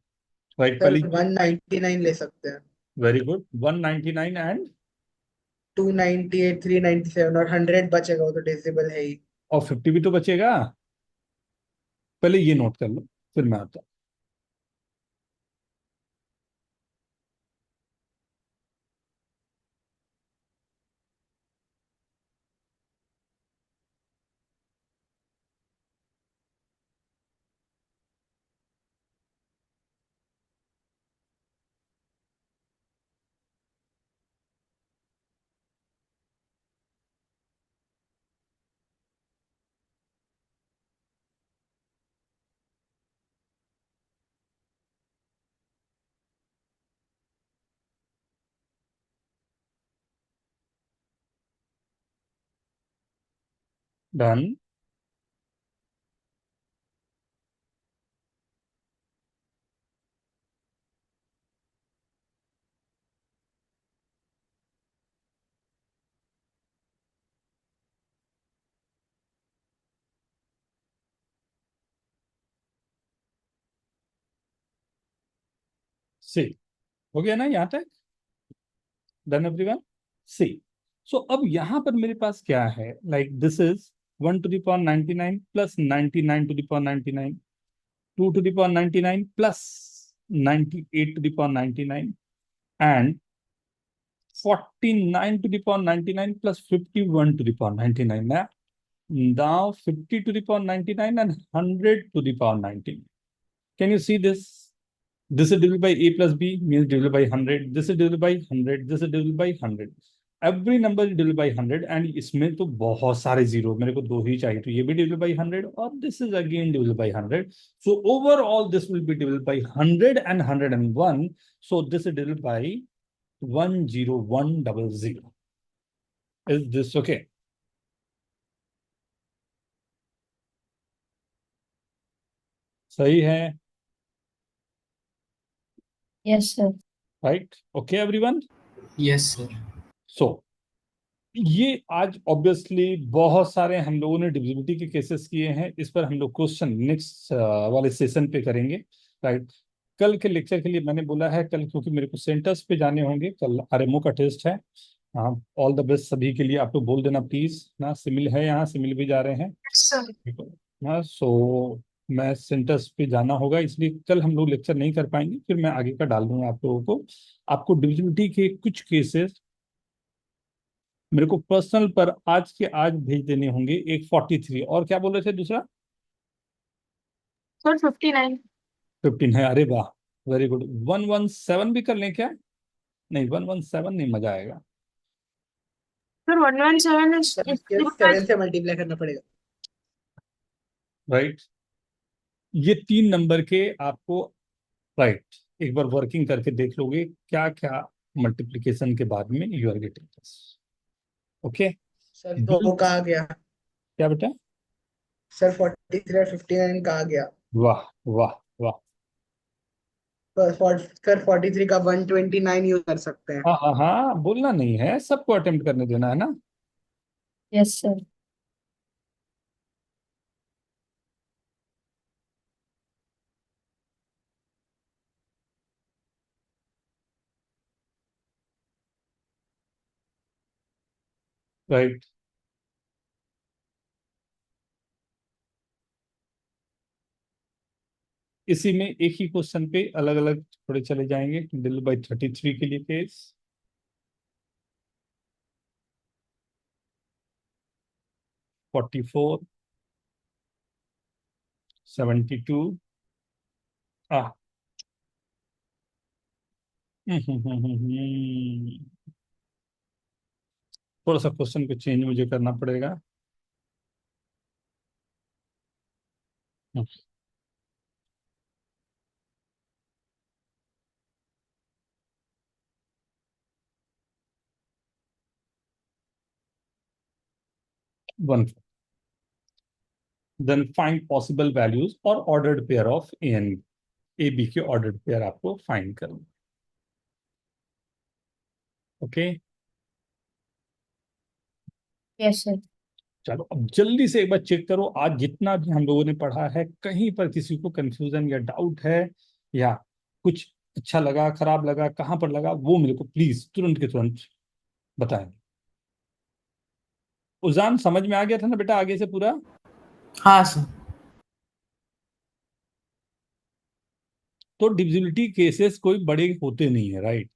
राइट। सर पहले 199 ले सकते हैं, वेरी गुड, 199 एंड 298, 397 और 100 बचेगा, वो तो डिविजिबल है ही। और 50 भी तो बचेगा। पहले ये नोट कर लो, फिर मैं आता हूं। डन। सी, हो गया ना यहाँ तक? Done everyone? सी, सो अब यहां पर मेरे पास क्या है, like this is 1 to the power 99 plus 99 to the power 99, 2 to the power 99 plus 98 to the power 99, and 49 to the power 99 plus 51 to the power 99. Now 50 to the power 99 and 100 to the power 99. Can you see this? This is divided by a plus b means divided by 100. This is divided by 100. This is divided by 100. Every number is divided by 100 and इसमें तो बहुत सारे zero, मेरे को दो ही चाहिए, तो ये भी divided by 100 और this is again divided by 100. So overall this will be divided by 100 and 101. So this is divided by 10100. Is this okay? सही है, yes sir. Right? Okay everyone? Yes sir. So ये आज obviously बहुत सारे हम लोगों ने डिविजिबिलिटी के केसेस किए हैं, इस पर हम लोग क्वेश्चन नेक्स्ट वाले सेशन पे करेंगे, राइट। कल के लेक्चर के लिए मैंने बोला है कल, क्योंकि मेरे को सेंटर्स पे जाने होंगे, कल आरएमओ का टेस्ट है। हाँ, ऑल द बेस्ट सभी के लिए, आप लोग बोल देना प्लीज ना। सिमिल है यहाँ, सिमिल भी जा रहे हैं। सर। हाँ, सो मैं सेंटर्स पे जाना होगा, इसलिए कल हम लोग लेक्चर नहीं कर पाएंगे, फिर मैं आगे का डाल दूंगा आप लोगों को। आपको डिविजिबिलिटी के कुछ केसेस मेरे को पर्सनल पर आज के आज भेज देने होंगे। एक 43 और क्या बोल रहे थे दूसरा? सर 59। 15 है, अरे वाह, वेरी गुड। 117 भी कर लें क्या? नहीं, 117 नहीं, मजा आएगा। सर 117 is सर इसके 7 से मल्टीप्लाई करना पड़ेगा, राइट। ये 3 नंबर के आपको, राइट, एक बार वर्किंग करके देख लोगे क्या क्या मल्टीप्लिकेशन के बाद में you are getting this. Okay, sir तो वो कहा गया, क्या बेटा? सर 43 और 59 कहा गया। वाह वाह वाह। सर 43 का 129 यूज कर सकते हैं। हाँ हाँ हाँ, बोलना नहीं है, सबको अटेम्प्ट करने देना है ना। Yes sir. राइट, इसी में एक ही क्वेश्चन पे अलग अलग थोड़े चले जाएंगे। डिल बाई 33 के लिए केस, 44, 72, थोड़ा सा क्वेश्चन को चेंज मुझे करना पड़ेगा। 1 देन फाइंड पॉसिबल वैल्यूज और ordered pair of a and a b के ऑर्डर्ड पेयर आपको फाइंड करना। Okay Yes, sir. चलो अब जल्दी से एक बार चेक करो, आज जितना भी हम लोगों ने पढ़ा है कहीं पर किसी को कंफ्यूजन या डाउट है या कुछ अच्छा लगा खराब लगा कहाँ पर लगा, वो मेरे को प्लीज तुरंत के तुरंत बताएं। उजान समझ में आ गया था ना बेटा आगे से पूरा? हाँ सर। तो डिविजिबिलिटी केसेस कोई बड़े होते नहीं है, राइट,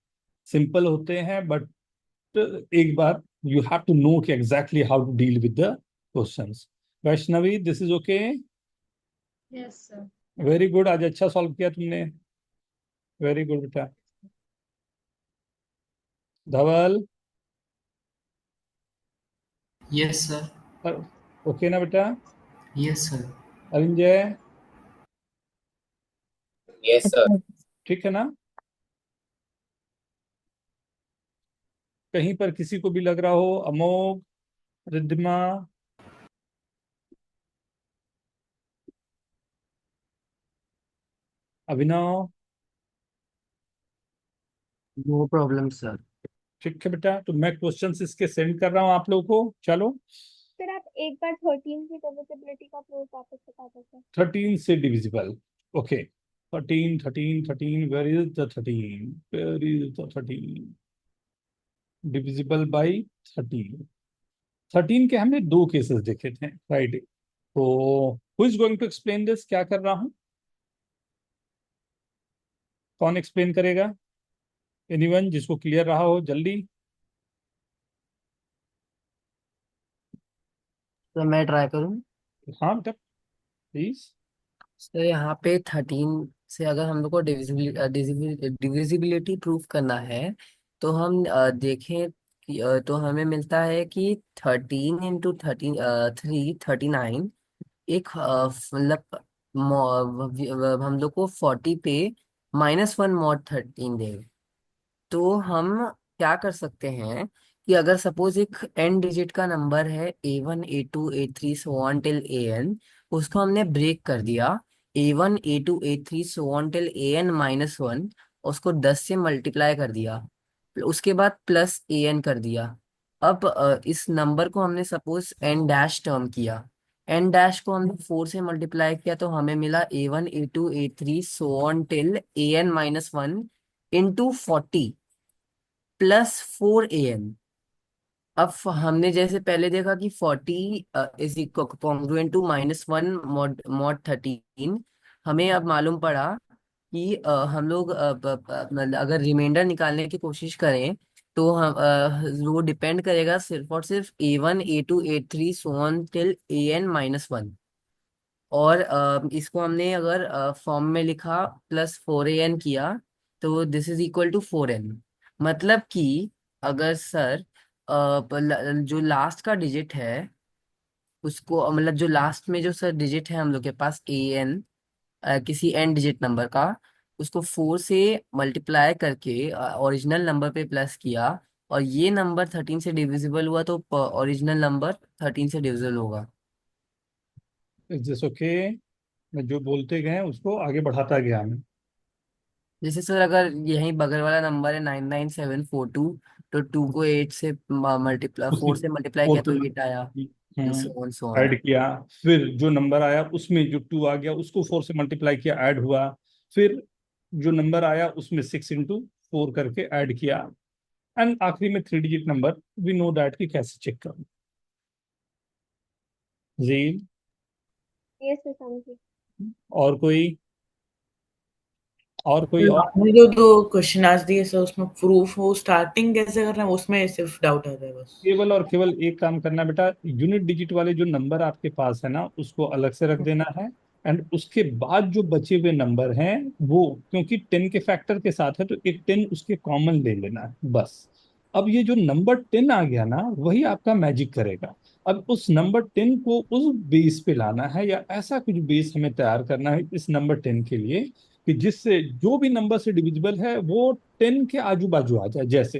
सिंपल होते हैं, बट एक बार यू हैव टू नो कि exactly how to deal with the questions. Vaishnavi, this is okay? Yes, sir. Very good, आज अच्छा सॉल्व किया तुमने, वेरी गुड बेटा। धवल, Yes, sir. ओके ना बेटा? Yes, sir. Arinjay, Yes, sir. ठीक है ना? कहीं पर किसी को भी लग रहा हो, अमोघ, रिद्धिमा, अभिनव, नो प्रॉब्लम सर। ठीक है बेटा, तो मैं क्वेश्चंस इसके सेंड कर रहा हूँ आप लोगों को। चलो सर आप एक बार 13 की डिविजिबिलिटी का प्रूफ वापस बता दो सर। 13 से divisible, okay 13 13 13, where is the 13, where is the 13 divisible by 13। 13 के हमने 2 केसेस देखे थे, राइट? तो who is going to explain this, क्या कर रहा हूं, कौन एक्सप्लेन करेगा? एनीवन जिसको क्लियर रहा हो जल्दी। तो मैं ट्राई करूँ। हाँ बेटा प्लीज। तो यहाँ पे 13 से अगर हम लोग को डिविजिबिलिटी प्रूफ करना है तो हम देखें कि तो हमें मिलता है कि 13 × 13 39 एक मतलब हम लोग को 40 पे -1 mod 13 देगा। तो हम क्या कर सकते हैं कि अगर सपोज एक एन डिजिट का नंबर है A1 A2 A3 so on till AN, उसको हमने ब्रेक कर दिया A1 A2 A3 so on till AN -1, उसको 10 से मल्टीप्लाई कर दिया, उसके बाद प्लस AN कर दिया। अब इस नंबर को हमने सपोज एन डैश टर्म किया, एन डैश को हमने 4 से मल्टीप्लाई किया तो हमें मिला A1 A2 A3 so on till AN -1 into 40 +4 AN। अब हमने जैसे पहले देखा कि 40 इज कॉन्ग्रुएंट टू -1 mod 13, हमें अब मालूम पड़ा कि हम लोग मतलब अगर रिमाइंडर निकालने की कोशिश करें तो हम वो डिपेंड करेगा सिर्फ और सिर्फ A1 A2 A3 so on till AN -1। और इसको हमने अगर फॉर्म में लिखा +4 AN किया तो this is equal to 4N। मतलब कि अगर सर जो लास्ट का डिजिट है उसको मतलब जो लास्ट में जो सर डिजिट है हम लोग के पास AN, किसी एन डिजिट नंबर का, उसको 4 से मल्टीप्लाई करके ओरिजिनल नंबर पे प्लस किया और ये नंबर 13 से डिविजिबल हुआ तो ओरिजिनल नंबर 13 से डिविजिबल होगा। Is this okay? मैं जो बोलते गए उसको आगे बढ़ाता गया मैं। जैसे सर अगर यही बगल वाला नंबर है 99742, तो 2 को 8 से मल्टीप्लाई उसी 4 से मल्टीप्लाई किया 4 तो से 8 आया, सो ऑन। ऐड किया, फिर जो नंबर आया उसमें जो 2 आ गया उसको 4 से मल्टीप्लाई किया, ऐड हुआ, फिर जो नंबर आया उसमें 6 × 4 करके ऐड किया, एंड आखिरी में 3 digit number. We know that कि कैसे चेक करूं। जी, यस सर समझी। और कोई और आपने जो 2 क्वेश्चन आज दिए सर उसमें प्रूफ हो स्टार्टिंग कैसे करना है उसमें सिर्फ डाउट आता है बस। केवल और केवल एक काम करना बेटा, यूनिट डिजिट वाले जो नंबर आपके पास है ना उसको अलग से रख देना है, एंड उसके बाद जो बचे हुए नंबर हैं वो, क्योंकि 10 के फैक्टर के साथ है तो एक 10 उसके कॉमन ले लेना है बस। अब ये जो नंबर 10 आ गया ना, वही आपका मैजिक करेगा। अब उस नंबर 10 को उस बेस पे लाना है, या ऐसा कुछ बेस हमें तैयार करना है इस नंबर 10 के लिए कि जिससे जो भी नंबर से डिविजिबल है वो 10 के आजू बाजू आ जाए। जैसे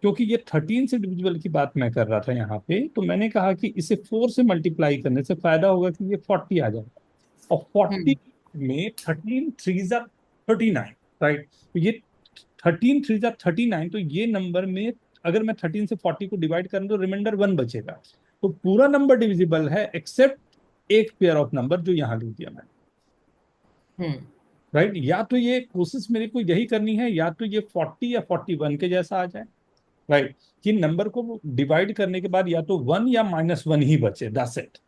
क्योंकि ये 13 से डिविजिबल की बात मैं कर रहा था यहाँ पे, तो मैंने कहा कि इसे 4 से मल्टीप्लाई करने से फायदा होगा कि ये 40 आ जाए। और 40 में 13 3 जा 39, राइट? तो ये 13 3 जा 39, तो ये नंबर में अगर मैं 13 से 40 को डिवाइड करूँ तो रिमाइंडर 1 बचेगा। तो पूरा नंबर डिविजिबल है एक्सेप्ट एक पेयर ऑफ नंबर जो यहाँ लिख दिया मैंने, राइट? या तो ये कोशिश मेरे को यही करनी है, या तो ये 40 या 41 के जैसा आ जाए, राइट? कि नंबर को डिवाइड करने के बाद या तो 1 या -1 ही बचे, दैट्स इट,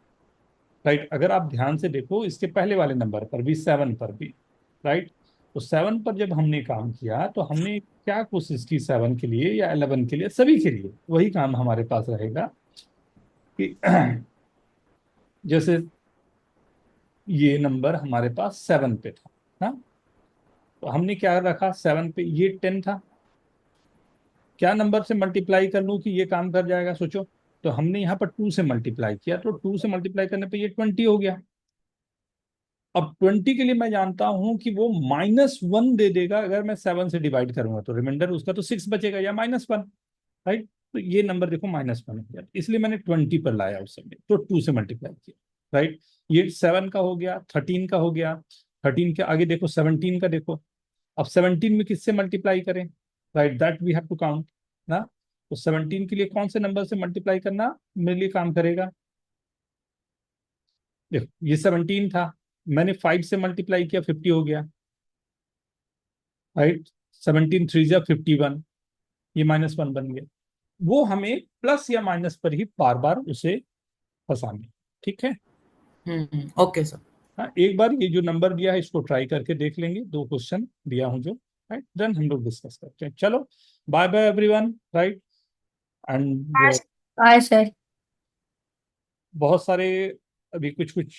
राइट? अगर आप ध्यान से देखो इसके पहले वाले नंबर पर भी, 7 पर भी, राइट? तो 7 पर जब हमने काम किया तो हमने क्या कोशिश की, 7 के लिए या 11 के लिए, सभी के लिए वही काम हमारे पास रहेगा कि जैसे ये नंबर हमारे पास 7 पे था ना, तो हमने क्या रखा, 7 पे ये 10 था, क्या नंबर से मल्टीप्लाई कर लूं कि ये काम कर जाएगा, सोचो। तो हमने यहाँ पर 2 से मल्टीप्लाई किया, तो 2 से मल्टीप्लाई करने पे ये 20 हो गया। अब 20 के लिए मैं जानता हूं कि वो -1 दे देगा अगर मैं 7 से डिवाइड करूंगा, तो रिमाइंडर उसका तो 6 बचेगा या -1, राइट? तो ये नंबर देखो -1 हो गया, इसलिए मैंने 20 पर लाया उस समय, तो 2 से मल्टीप्लाई किया, राइट? ये 7 का हो गया, 13 का हो गया, 13 के आगे देखो 17 का देखो। अब 17 में किससे मल्टीप्लाई करें, right? That we have to count ना। तो 17 के लिए कौन से नंबर से मल्टीप्लाई करना मेरे लिए काम करेगा? देखो ये 17 था, मैंने 5 से मल्टीप्लाई किया, 50 हो गया, राइट? 17 3 जा 51, ये -1 बन गया। वो हमें प्लस या माइनस पर ही बार बार उसे फंसाना, ठीक है? Okay sir. हाँ, एक बार ये जो नंबर दिया है इसको ट्राई करके देख लेंगे, 2 क्वेश्चन दिया हूं जो, राइट? देन हम लोग डिस्कस करते हैं। चलो, bye bye everyone, right? And Hi, sir. बहुत सारे अभी कुछ कुछ